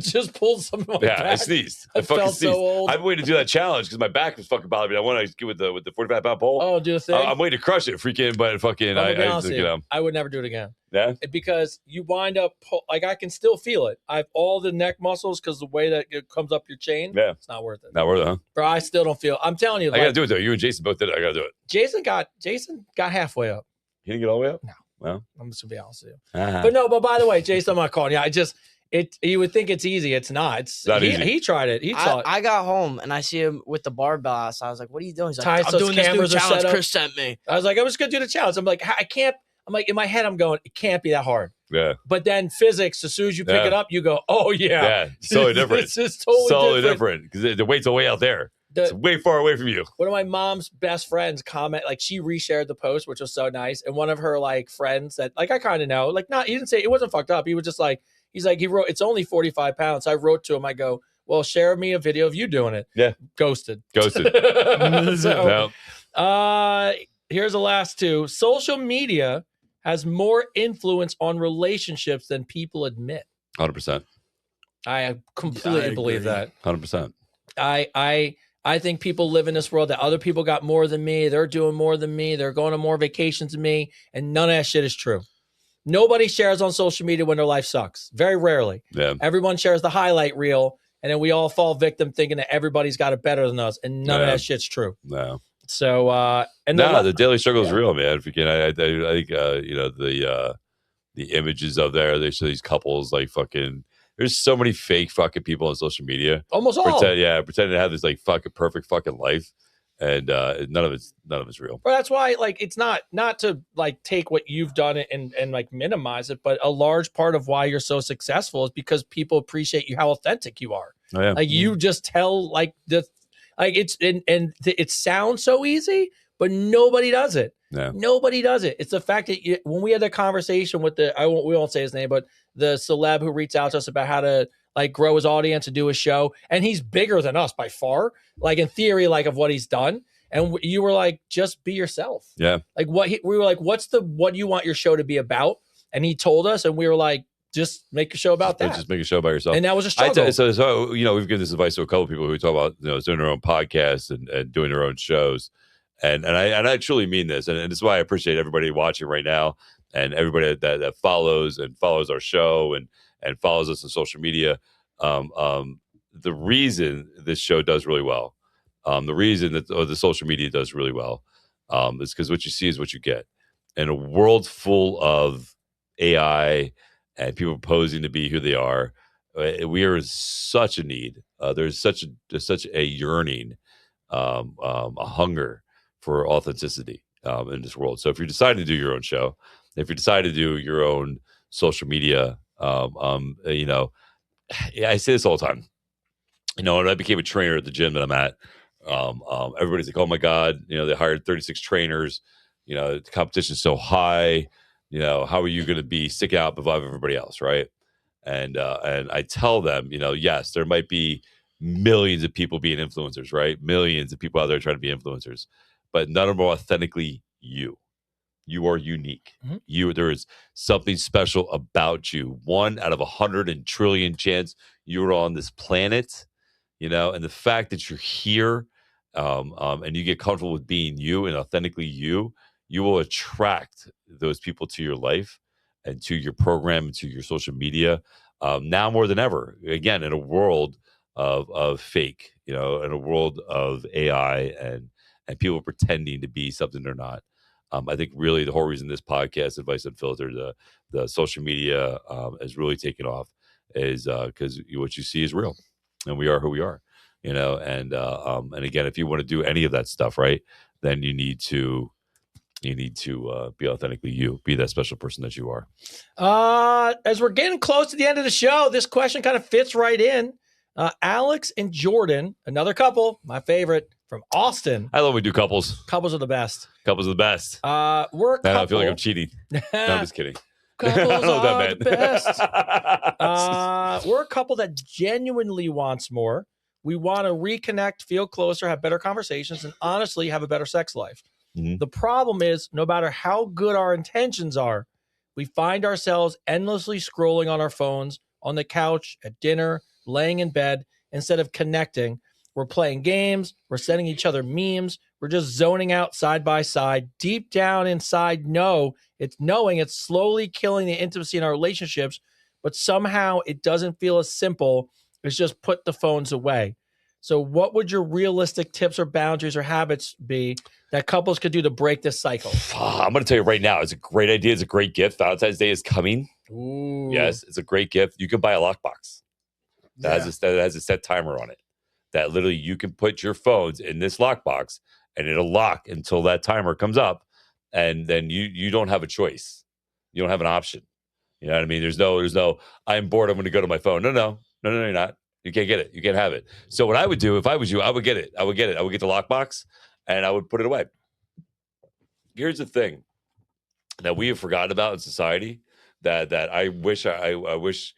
just pulled some of my back. I sneezed. I fucking felt sneezed. so old. I've been waiting to do that challenge because my back was fucking bothering me. I want to get with the 45-pound pole. Oh, do the thing. I'm waiting to crush it, freaking, but fucking, I would never do it again. Yeah, because you wind up like I can still feel it. I have all the neck muscles because the way that it comes up your chain. Yeah, it's not worth it. Not worth it, huh? Bro, I still don't feel. I'm telling you, I gotta do it though. You and Jason both did it. I gotta do it. Jason got halfway up. He didn't get all the way up. No, well, I'm just gonna be honest with you. Uh-huh. But by the way, Jason, I'm not calling you. You would think it's easy. It's not. It's not easy. He tried it. I got home and I see him with the barbell outside. I was like, "What are you doing?" He's like, Ty, "I'm doing this new challenge Chris sent me." I was like, "I'm just gonna do the challenge." I'm like, I can't. I'm like, in my head, I'm going, it can't be that hard. Yeah. But then physics, as soon as you pick it up, you go, oh yeah. Yeah. It's totally different. It's just totally different because the weight's way out there. It's way far away from you. One of my mom's best friends she reshared the post, which was so nice. And one of her friends that I kind of know, he didn't say it wasn't fucked up. He was just he wrote, it's only 45 pounds. So I wrote to him, I go, well, share me a video of you doing it. Yeah. Ghosted. So, here's the last 2. Social media has more influence on relationships than people admit. 100%. I completely believe that. 100%. I think people live in this world that other people got more than me. They're doing more than me. They're going on more vacations than me. And none of that shit is true. Nobody shares on social media when their life sucks. Very rarely. Yeah. Everyone shares the highlight reel. And then we all fall victim thinking that everybody's got it better than us. And none of that shit's true. No. So, the daily struggle is real, man. I think, the images of they show these couples fucking, there's so many fake fucking people on social media. Almost all. Pretending to have this fucking perfect fucking life. And none of it's real. Well, that's why it's not to take what you've done and minimize it, but a large part of why you're so successful is because people appreciate you, how authentic you are. Oh, yeah. You just tell it sounds so easy, but nobody does it. Yeah. Nobody does it. It's the fact that when we had the conversation with we won't say his name, but the celeb who reached out to us about how to grow his audience and do a show, and he's bigger than us by far, in theory, of what he's done. And you were like, just be yourself. Yeah. We were like, what do you want your show to be about? And he told us, and we were like, just make a show about that. Just make a show about yourself. And that was a struggle. So we've given this advice to a couple of people who talk about doing their own podcasts and doing their own shows, and I truly mean this, and this is why I appreciate everybody watching right now and everybody that follows our show and follows us on social media. The reason this show does really well, the reason that the social media does really well, is because what you see is what you get. In a world full of AI and people posing to be who they are, we are in such a need. There's such a yearning, a hunger for authenticity in this world. So if you're deciding to do your own show, if you decide to do your own social media, I say this all the time. When I became a trainer at the gym that I'm at, everybody's like, "Oh my God, they hired 36 trainers. The competition's so high. How are you going to be stick out above everybody else, right?" And I tell them, yes, there might be millions of people being influencers, right? Millions of people out there trying to be influencers, but none of them are authentically you. You are unique. Mm-hmm. There is something special about you. 1 out of 100 trillion chance you're on this planet, and the fact that you're here, and you get comfortable with being you and authentically you will attract those people to your life and to your program and to your social media, now more than ever. Again, in a world of fake, in a world of AI and people pretending to be something they're not. I think really the whole reason this podcast, Advice Unfiltered, the social media has really taken off, is because what you see is real, and we are who we are, and again, if you want to do any of that stuff, right, then you need to be authentically you, be that special person that you are. As we're getting close to the end of the show, this question kind of fits right in. Alex and Jordan, another couple, my favorite from Austin. I love when we do couples. Couples are the best. Couples are the best. We're a couple. I feel like I'm cheating. No, I'm just kidding. Couples are the best. best. We're a couple that genuinely wants more. We want to reconnect, feel closer, have better conversations, and honestly have a better sex life. Mhm. The problem is, no matter how good our intentions are, we find ourselves endlessly scrolling on our phones, on the couch, at dinner, laying in bed. Instead of connecting, we're playing games, we're sending each other memes, we're just zoning out side by side. Deep down inside, knowing it's slowly killing the intimacy in our relationships, but somehow it doesn't feel as simple as just put the phones away. So what would your realistic tips or boundaries or habits be that couples could do to break this cycle? I'm going to tell you right now, it's a great idea. It's a great gift. Valentine's Day is coming. Ooh. Yes, it's a great gift. You can buy a lockbox that has a set timer on it. That literally you can put your phones in this lockbox and it'll lock until that timer comes up, and then you don't have a choice. You don't have an option. You know what I mean? There's no. I'm bored. I'm going to go to my phone. No, you're not. You can't get it. You can't have it. So what I would do if I was you, I would get it. I would get the lockbox and I would put it away. Here's the thing that we have forgotten about in society that I wish the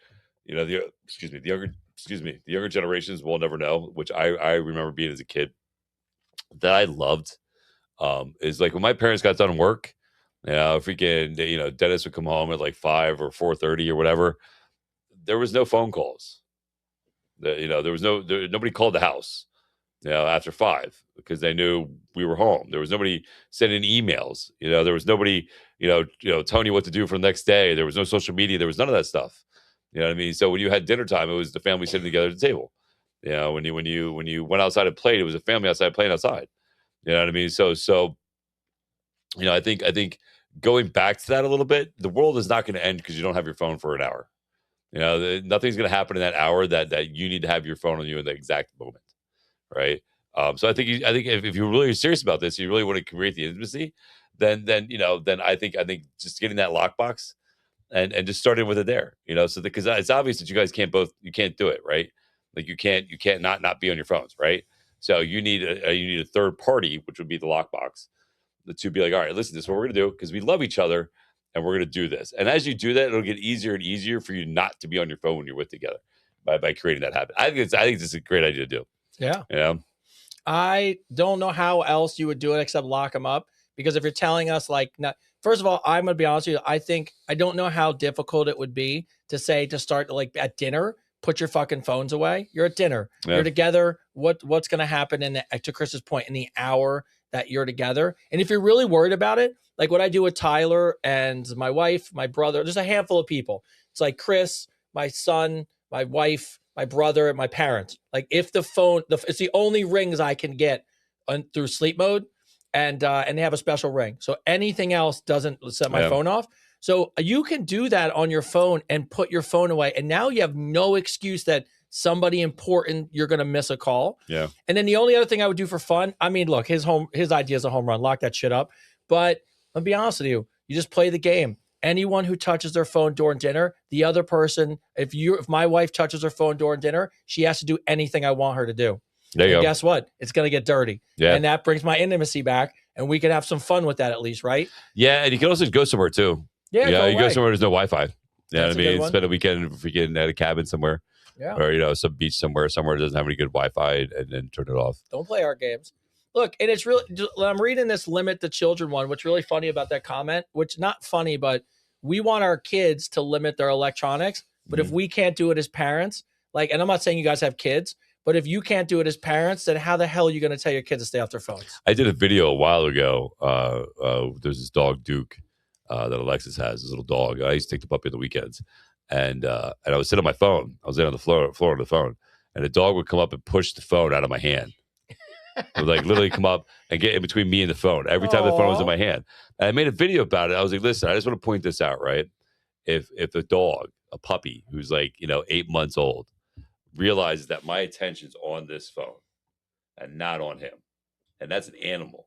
younger generations will never know, which I remember being as a kid, that I loved, is like when my parents got done work, freaking, Dennis would come home at like 5 or 4:30 or whatever. There was no phone calls. There was nobody called the house, after 5 because they knew we were home. There was nobody sending emails. There was nobody, telling you what to do for the next day. There was no social media. There was none of that stuff. You know what I mean? So when you had dinner time, it was the family sitting together at the table. When you went outside and played, it was a family outside playing outside. You know what I mean? So I think going back to that a little bit, the world is not going to end because you don't have your phone for an hour. Nothing's going to happen in that hour that you need to have your phone on you in the exact moment, right? So I think if you're really serious about this, you really want to create the intimacy, then I think just getting that lockbox and just starting with it there, so because it's obvious that you guys can't do it, right? Like you can't not be on your phones, right? So you need a third party, which would be the lockbox, to be like, all right, listen, this is what we're gonna do because we love each other. And we're going to do this. And as you do that, it'll get easier and easier for you not to be on your phone when you're with together by creating that habit. I think it's a great idea to do. Yeah. I don't know how else you would do it except lock them up. Because if you're telling us first of all, I'm going to be honest with you. I don't know how difficult it would be to start like at dinner, put your fucking phones away. You're at dinner. Yeah. You're together. What's going to happen to Chris's point, in the hour that you're together? And if you're really worried about it, like what I do with Tyler and my wife, my brother, there's a handful of people. It's like Chris, my son, my wife, my brother, and my parents. Like if the phone, it's the only rings I can get through sleep mode, and they have a special ring. So anything else doesn't set my phone off. So you can do that on your phone and put your phone away. And now you have no excuse that somebody important, you're going to miss a call. Yeah. And then the only other thing I would do for fun, I mean, look, his idea is a home run, lock that shit up. But I'll be honest with you, you just play the game. Anyone who touches their phone during dinner, the other person, if my wife touches her phone during dinner, she has to do anything I want her to do. There you go. Guess what? It's going to get dirty. Yeah. And that brings my intimacy back, and we can have some fun with that at least, right? Yeah, and you can also go somewhere too. Yeah, you go somewhere there's no Wi-Fi. You know what I mean? One. Spend a weekend freaking at a cabin somewhere. Yeah. Or, some beach somewhere that doesn't have any good Wi-Fi, and then turn it off. Don't play our games. Look, and it's really, I'm reading this limit the children one. What's really funny about that comment, which not funny, but we want our kids to limit their electronics. But if we can't do it as parents, and I'm not saying you guys have kids, but if you can't do it as parents, then how the hell are you going to tell your kids to stay off their phones? I did a video a while ago. There's this dog, Duke, that Alexis has, this little dog. I used to take the puppy on the weekends. And I was sitting on my phone. I was sitting on the floor on the phone. And the dog would come up and push the phone out of my hand. It would literally come up and get in between me and the phone every time the phone was in my hand. And I made a video about it. I was like, listen, I just want to point this out, right? If a dog a puppy who's like, 8 months old, realizes that my attention's on this phone and not on him. And that's an animal.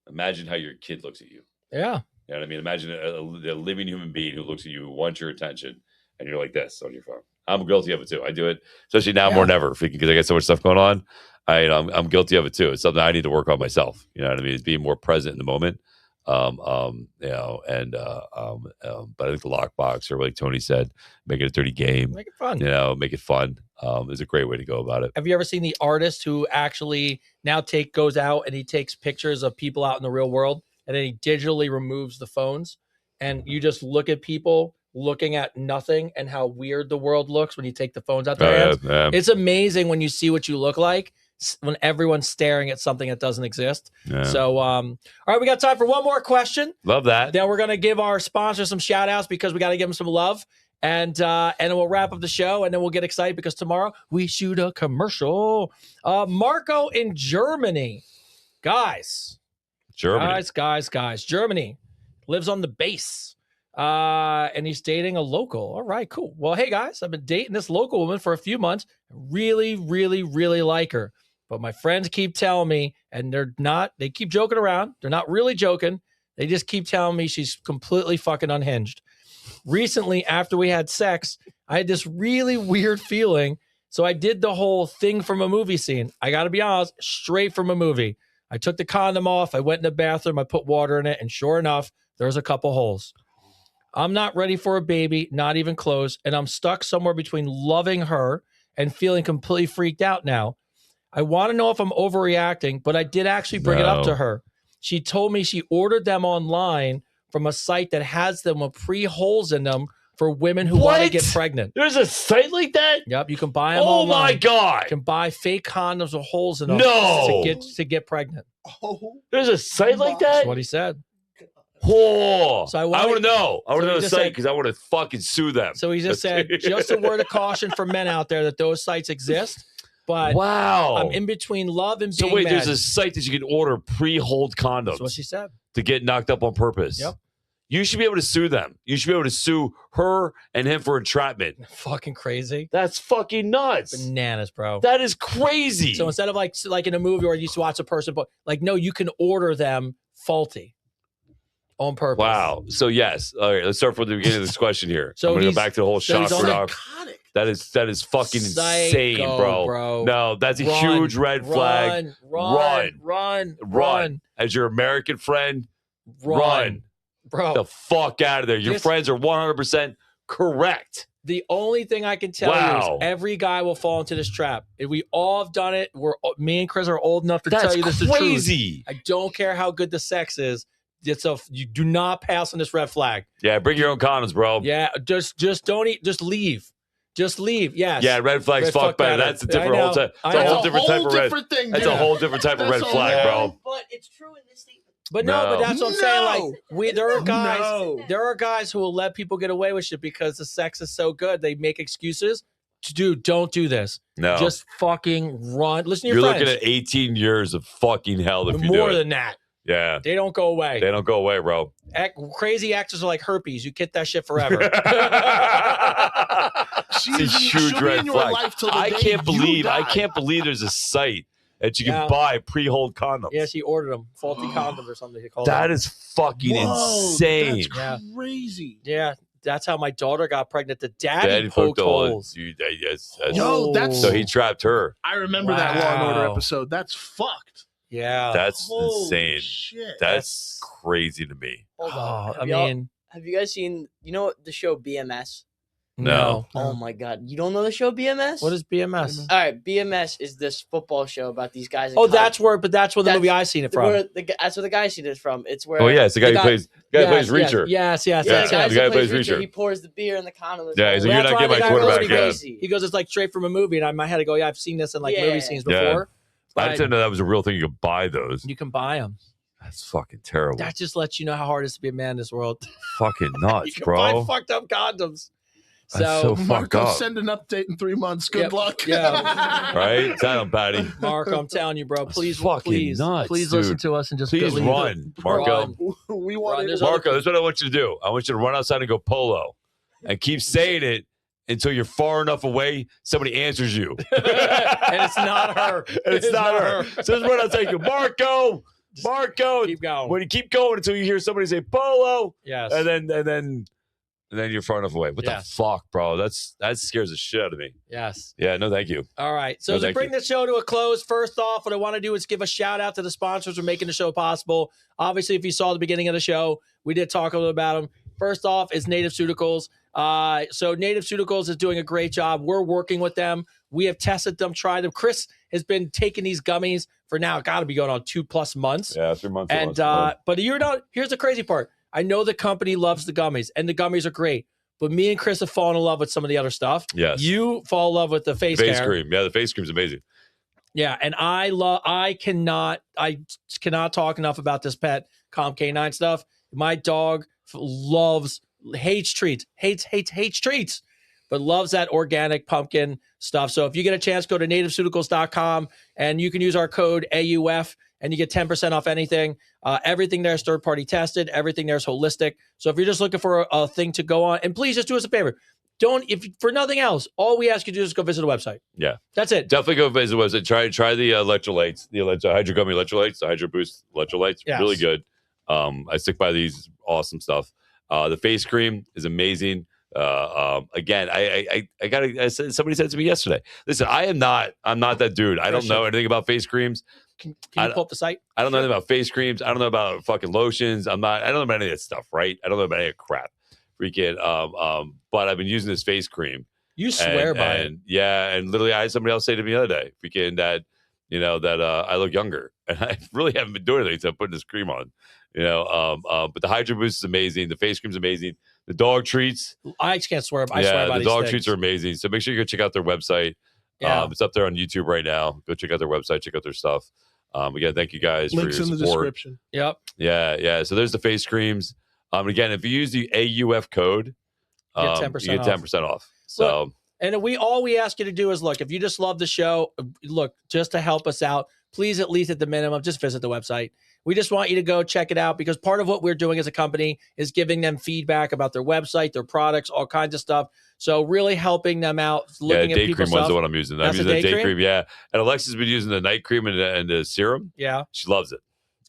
Imagine how your kid looks at you. Yeah. You know what I mean? Imagine a living human being who looks at you, who wants your attention, and you're like this on your phone. I'm guilty of it too. I do it, especially now more than ever, because I got so much stuff going on. I'm guilty of it too. It's something I need to work on myself. You know what I mean? It's being more present in the moment. But I think the lockbox, or like Tony said, make it a dirty game. Make it fun. Make it fun. Is a great way to go about it. Have you ever seen the artist who actually now goes out and he takes pictures of people out in the real world, and then he digitally removes the phones, and you just look at people looking at nothing and how weird the world looks when you take the phones out their hands? Yeah. It's amazing when you see what you look like when everyone's staring at something that doesn't exist. Yeah. So, all right, we got time for one more question. Love that. Then we're going to give our sponsors some shout outs because we got to give them some love. And then we'll wrap up the show, and then we'll get excited because tomorrow we shoot a commercial. Marco in Germany. Guys. Germany. Lives on the base. And he's dating a local. All right, cool. Well, hey, guys, I've been dating this local woman for a few months. Really, really, really like her. But my friends keep telling me, and they keep joking around. They're not really joking. They just keep telling me she's completely fucking unhinged. Recently, after we had sex, I had this really weird feeling. So I did the whole thing from a movie scene. I got to be honest, straight from a movie. I took the condom off. I went in the bathroom. I put water in it. And sure enough, there's a couple holes. I'm not ready for a baby, not even close. And I'm stuck somewhere between loving her and feeling completely freaked out now. I want to know if I'm overreacting, but I did actually bring it up to her. She told me she ordered them online from a site that has them with pre-holes in them for women who want to get pregnant. There's a site like that? Yep, you can buy them Oh online. my God. You can buy fake condoms with holes in them No. to get pregnant. There's a site like that? That's what he said. Oh, So I want to know. I want to know he the just site said- because I want to fucking sue them. So he just said, just a word of caution for men out there that those sites exist. But wow. I'm in between love and being So wait, mad. there's a site that you can order pre-hold condoms That's what she said. to get knocked up on purpose. Yep. You should be able to sue them. You should be able to sue her and him for entrapment. Fucking crazy. That's fucking nuts. Bananas, bro. That is crazy. So instead of like in a movie where you used to watch a person, but like, no, you can order them faulty on purpose. Wow. So yes. All right. Let's start from the beginning of this question here. So I'm going to he's- go back to the whole so he's shock on the- rock. That is fucking insane, Psycho, bro. No, that's a Run, huge red flag. Run. As your American friend, Run. Bro. the fuck out of there. Your friends are 100% correct. The only thing I can tell you is every guy will fall into this trap. If we all have done it, me and Chris are old enough to tell you this is crazy. I don't care how good the sex is. You do not pass on this red flag. Yeah, bring your own condoms, bro. Yeah, just don't eat. Just leave. Just leave. Yes. Yeah, red flags fuck better. That's a different whole type. That's a whole different type of red. That's a whole different type of red flag, bro. But it's true in this statement. But but that's what I'm saying. Like, there are guys who will let people get away with shit because the sex is so good. They make excuses. Dude, don't do this. No. Just fucking run. Listen to your You're friends. looking at 18 years of fucking hell if you do More it. than that. Yeah. They don't go away. They don't go away, bro. Crazy exes are like herpes. You get that shit forever. It's a huge red flag. I can't believe there's a site that you can buy pre-hold condoms. Yeah, she ordered them. Faulty condoms or something. That is fucking insane. That's crazy. Yeah, that's how my daughter got pregnant. The daddy poked poked holes. Yo, that's so he trapped her. I remember that Law and Order episode. That's fucked. Yeah, that's Holy insane. Shit. That's crazy to me. Hold on. I have you guys seen, the show BMS? No. Oh my God. You don't know the show BMS? What is BMS? All right. BMS is this football show about these guys. That's where the movie I seen it from. That's where the guy seen it from. It's where. Oh yeah, it's the guy who plays Reacher. Yes. The guy who plays Reacher. He pours the beer in the condom. Yeah, he's like, you're not getting my quarterback. Yeah. He goes, it's like straight from a movie, and I had to go, I've seen this in movie scenes before. I didn't know that was a real thing. You could buy those. You can buy them. That's fucking terrible. That just lets you know how hard it is to be a man in this world. Fucking nuts, you can bro. buy fucked up condoms. That's so fucked Marco, up. send an update in 3 months. Good luck. Yeah. Right? Tell him, Patty. Marco, I'm telling you, bro. Please, fucking nuts, please dude. listen to us and just please leave run, Marco. We want Marco, that's what I want you to do. I want you to run outside and go polo, and keep saying it until you're far enough away, somebody answers you. And it's not her. It's not her. So this is what I'll take you. Marco. Keep going. When you keep going until you hear somebody say Polo. Yes. And then you're far enough away. What the fuck, bro? That scares the shit out of me. Yes. Yeah, no, thank you. All right. So to bring the show to a close, first off, what I want to do is give a shout out to the sponsors for making the show possible. Obviously, if you saw the beginning of the show, we did talk a little about them. First off is Native Suticals. So Native Suticals is doing a great job. We're working with them. We have tested them, tried them. Chris has been taking these gummies for now, got to be going on 2+ months. Yeah, 3 months. And but you're not. Here's the crazy part. I know the company loves the gummies, and the gummies are great. But me and Chris have fallen in love with some of the other stuff. Yes. You fall in love with the face cream. Yeah, the face cream's amazing. Yeah, and I cannot talk enough about this pet Calm K9 stuff. My dog hates treats, but loves that organic pumpkin stuff. So if you get a chance, go to nativeceuticals.com and you can use our code AUF and you get 10% off anything. Everything there is third-party tested. Everything there is holistic. So if you're just looking for a thing to go on, and please just do us a favor. If for nothing else, all we ask you to do is go visit the website. Yeah. That's it. Definitely go visit the website. Try the electrolytes, the Hydro Gummy electrolytes, the Hydro Boost electrolytes. Yes. Really good. I stick by these. Awesome stuff. The face cream is amazing. Again, somebody said to me yesterday, listen, I'm not that dude. I don't know anything about face creams. Can you pull up the site? I don't know anything about face creams. I don't know about fucking lotions. I don't know about any of that stuff, right? I don't know about any of that crap. Freaking but I've been using this face cream. You swear by it. Yeah, and literally I had somebody else say to me the other day, freaking that I look younger. And I really haven't been doing anything except putting this cream on. But the Hydro Boost is amazing. The face cream's amazing. The dog treats. I can't swear. I swear by the these dog things. treats are amazing. So make sure you go check out their website. Yeah. It's up there on YouTube right now. Go check out their website. Check out their stuff. Again, thank you guys Links for your in the support. description. Yep. Yeah. So there's the face creams. Again, if you use the AUF code, you get 10% off. So. Look, and all we ask you to do is look, if you just love the show, look, just to help us out, please, at least at the minimum, just visit the website. We just want you to go check it out because part of what we're doing as a company is giving them feedback about their website, their products, all kinds of stuff. So really helping them out. Looking at day cream one's the one I'm using. I'm using the day cream. Yeah. And Alexa's been using the night cream and the serum. Yeah. She loves it.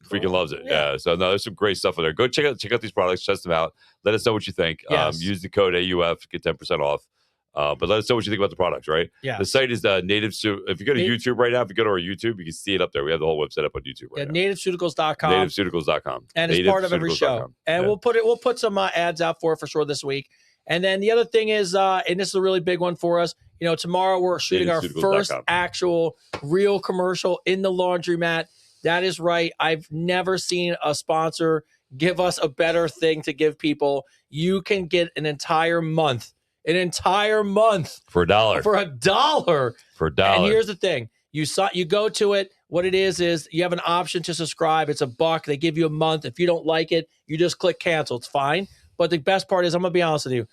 Freaking loves it. Yeah. So no, there's some great stuff in there. Go check out these products, test them out. Let us know what you think. Yes. Use the code AUF, get 10% off. But let us know what you think about the products, right? Yeah. The site is Native. If you go to YouTube right now, if you go to our YouTube, you can see it up there. We have the whole website up on YouTube right now. Nativeceuticals.com. Nativeceuticals.com. And it's part of every show. And we'll put some ads out for sure this week. And then the other thing is, and this is a really big one for us, tomorrow we're shooting our first actual real commercial in the laundromat. That is right. I've never seen a sponsor give us a better thing to give people. You can get an entire month for $1. For $1. And here's the thing. You go to it. What it is you have an option to subscribe. It's $1. They give you a month. If you don't like it, you just click cancel. It's fine. But the best part is, I'm going to be honest with you.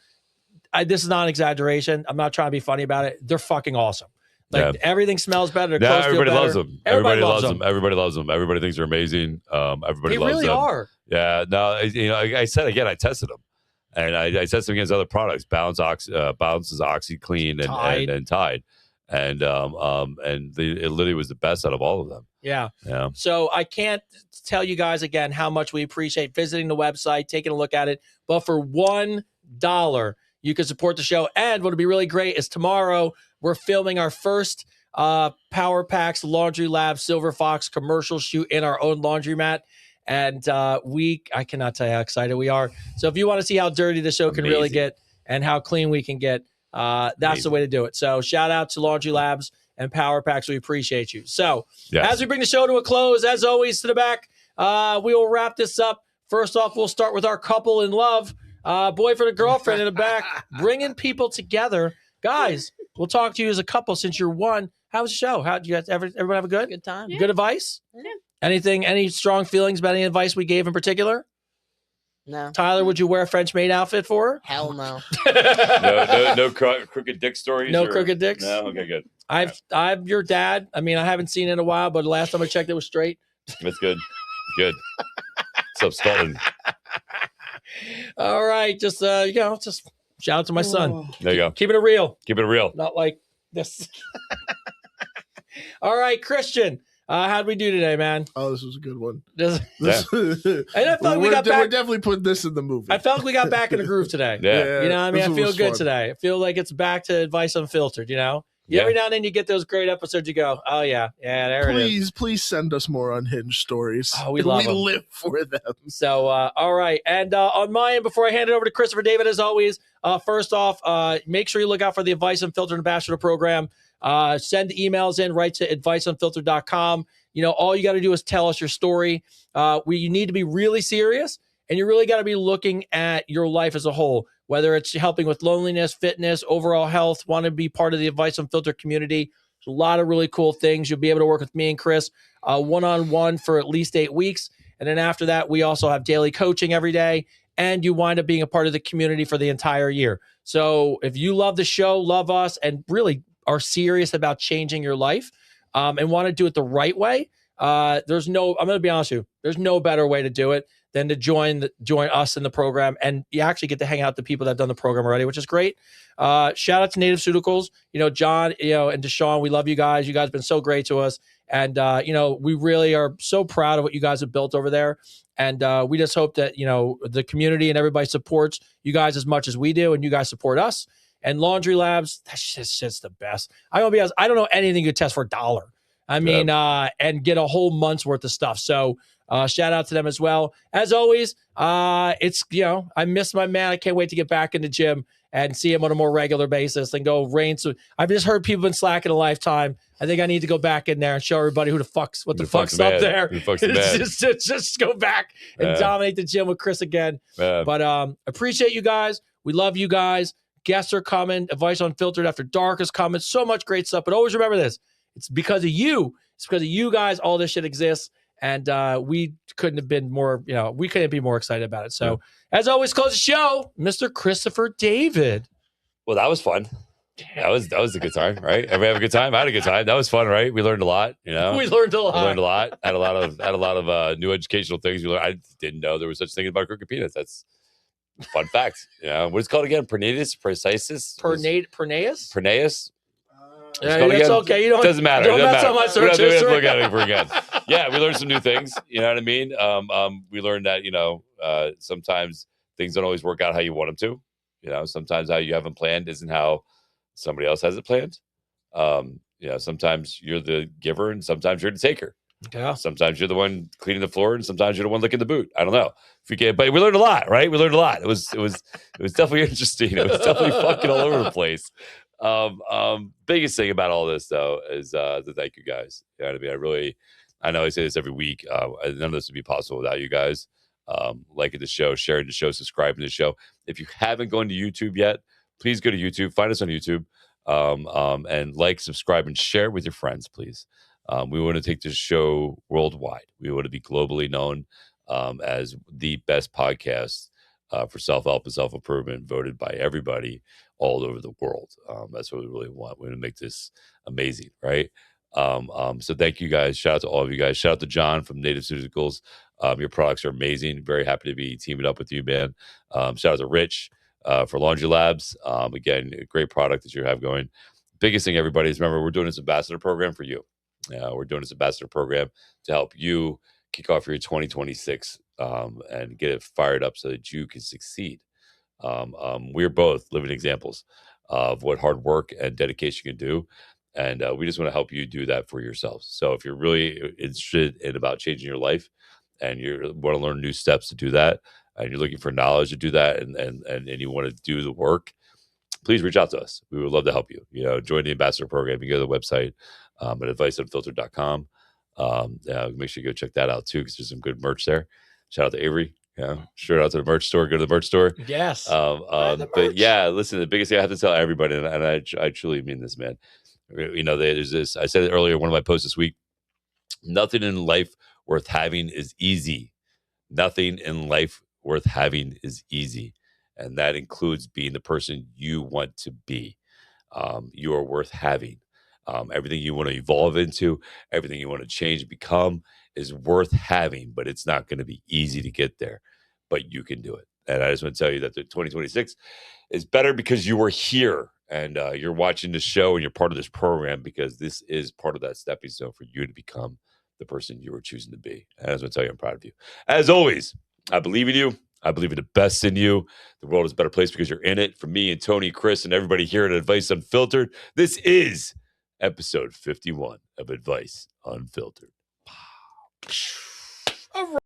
This is not an exaggeration. I'm not trying to be funny about it. They're fucking awesome. Everything smells better. Now everybody loves them. Everybody loves them. Everybody loves them. Everybody thinks they're amazing. Everybody loves them. They really are. Yeah. No, I said again, I tested them. And I tested them against other products. Balances OxyClean and Tide. And it literally was the best out of all of them. Yeah. Yeah. So I can't tell you guys again how much we appreciate visiting the website, taking a look at it. But for $1, you can support the show. And what would be really great is tomorrow we're filming our first Power Packs Laundry Lab Silver Fox commercial shoot in our own laundromat. And I cannot tell you how excited we are. So if you want to see how dirty the show can really get and how clean we can get, that's the way to do it. So shout out to Laundry Labs and Power Packs. We appreciate you. So as we bring the show to a close, as always, to the back, we will wrap this up. First off, we'll start with our couple in love, boyfriend and girlfriend in the back, bringing people together. Guys, we'll talk to you as a couple since you're one. How was the show? How did you guys everyone have a good time? Good advice? Yeah. Any strong feelings about any advice we gave in particular? No. Tyler, would you wear a French maid outfit for her? Hell no. No crooked dick stories? No crooked dicks? No? Okay, good. I'm your dad. I mean, I haven't seen it in a while, but the last time I checked, it was straight. That's good. Good. What's up, Scotland? All right. Just Shout out to my son. There you go. Keeping it real. Keep it real. Not like this. All right, Christian. How'd we do today, man? Oh, this was a good one. This- And I felt like we got We're back. definitely putting this in the movie. I felt like we got back in the groove today. Yeah. You know what I mean? this I one feel was good fun. today. I feel like it's back to Advice Unfiltered, you know? Yeah. Every now and then you get those great episodes, you go, oh, yeah, there it is. Please send us more unhinged stories. Oh, we love 'em. live for them. So, all right. And on my end, before I hand it over to Christopher David, as always, first off, make sure you look out for the Advice Unfiltered Ambassador Program. Send emails in right to adviceunfiltered.com. You know, all you got to do is tell us your story. You need to be really serious, and you really got to be looking at your life as a whole, whether it's helping with loneliness, fitness, overall health, want to be part of the Advice Unfiltered community. There's a lot of really cool things. You'll be able to work with me and Chris one-on-one for at least 8 weeks. And then after that, we also have daily coaching every day, and you wind up being a part of the community for the entire year. So if you love the show, love us, and really are serious about changing your life, and want to do it the right way, I'm going to be honest with you, there's no better way to do it than to join us in the program. And you actually get to hang out with the people that have done the program already, which is great. Shout out to Native Pharmaceuticals, John, and Deshaun. We love you guys. You guys have been so great to us. And, we really are so proud of what you guys have built over there. And we just hope that, the community and everybody supports you guys as much as we do, and you guys support us. And Laundry Labs, that's just the best. I'm going to be honest, I don't know anything you could test for $1. I mean, and get a whole month's worth of stuff. So shout out to them as well. As always, it's, I miss my man. I can't wait to get back in the gym and see him on a more regular basis and go rain. So I've just heard people been slacking a lifetime. I think I need to go back in there and show everybody what the fuck's up there. Just go back and dominate the gym with Chris again. But appreciate you guys. We love you guys. Guests are coming. Advice Unfiltered After Dark is coming. So much great stuff. But always remember this. It's because of you. It's because of you guys all this shit exists. And we couldn't be more excited about it. So as always, close the show, Mr. Christopher David. Well, that was fun. That was a good time, right? Everybody have a good time? I had a good time. That was fun, right? We learned a lot, We learned a lot. Had a lot of new educational things. We learned. I didn't know there was such a thing about crooked peanuts. That's a fun fact. What is it called again? Pernatus? Precisis? Pernaeus? Yeah, that's okay. You don't. Doesn't matter. Don't mess on my search We don't have to history. look at it ever again. Yeah, we learned some new things. You know what I mean? We learned that sometimes things don't always work out how you want them to. Sometimes how you have them planned isn't how somebody else has it planned. Sometimes you're the giver and sometimes you're the taker. Yeah. Sometimes you're the one cleaning the floor and sometimes you're the one licking the boot. I don't know. But we learned a lot, right? We learned a lot. It was definitely interesting. It was definitely fucking all over the place. Biggest thing about all this though is to thank you guys. You know what I mean? I know I say this every week. None of this would be possible without you guys. Liking the show, sharing the show, subscribing to the show. If you haven't gone to YouTube yet, please go to YouTube. Find us on YouTube, and like, subscribe, and share with your friends, please. We want to take this show worldwide. We want to be globally known as the best podcast for self-help and self-improvement, voted by everybody all over the world. That's what we really want. We want to make this amazing, right? So thank you guys. Shout out to all of you guys. Shout out to John from Native Pharmaceuticals. Your products are amazing. Very happy to be teaming up with you, man. Shout out to Rich for Laundry Labs. Again, a great product that you have going. Biggest thing, everybody, is remember, we're doing this ambassador program for you. We're doing this ambassador program to help you kick off your 2026 and get it fired up so that you can succeed. We're both living examples of what hard work and dedication can do. And we just want to help you do that for yourselves. So if you're really interested in about changing your life and you want to learn new steps to do that, and you're looking for knowledge to do that, and you want to do the work, please reach out to us. We would love to help you. Join the ambassador program. You go to the website at adviceunfiltered.com. Make sure you go check that out too, because there's some good merch there. Shout out to Avery. Shout out to the merch store. Go to the merch store. Yes. But yeah, listen, the biggest thing I have to tell everybody, and I truly mean this, man. There's this. I said it earlier in one of my posts this week. Nothing in life worth having is easy. Nothing in life worth having is easy, and that includes being the person you want to be. You are worth having. Everything you want to evolve into, everything you want to change and become is worth having, but it's not going to be easy to get there. But you can do it. And I just want to tell you that the 2026 is better because you were here and you're watching the show and you're part of this program, because this is part of that stepping stone for you to become the person you were choosing to be. And I just want to tell you, I'm proud of you. As always, I believe in you. I believe in the best in you. The world is a better place because you're in it. For me and Tony, Chris, and everybody here at Advice Unfiltered, this is episode 51 of Advice Unfiltered. All right.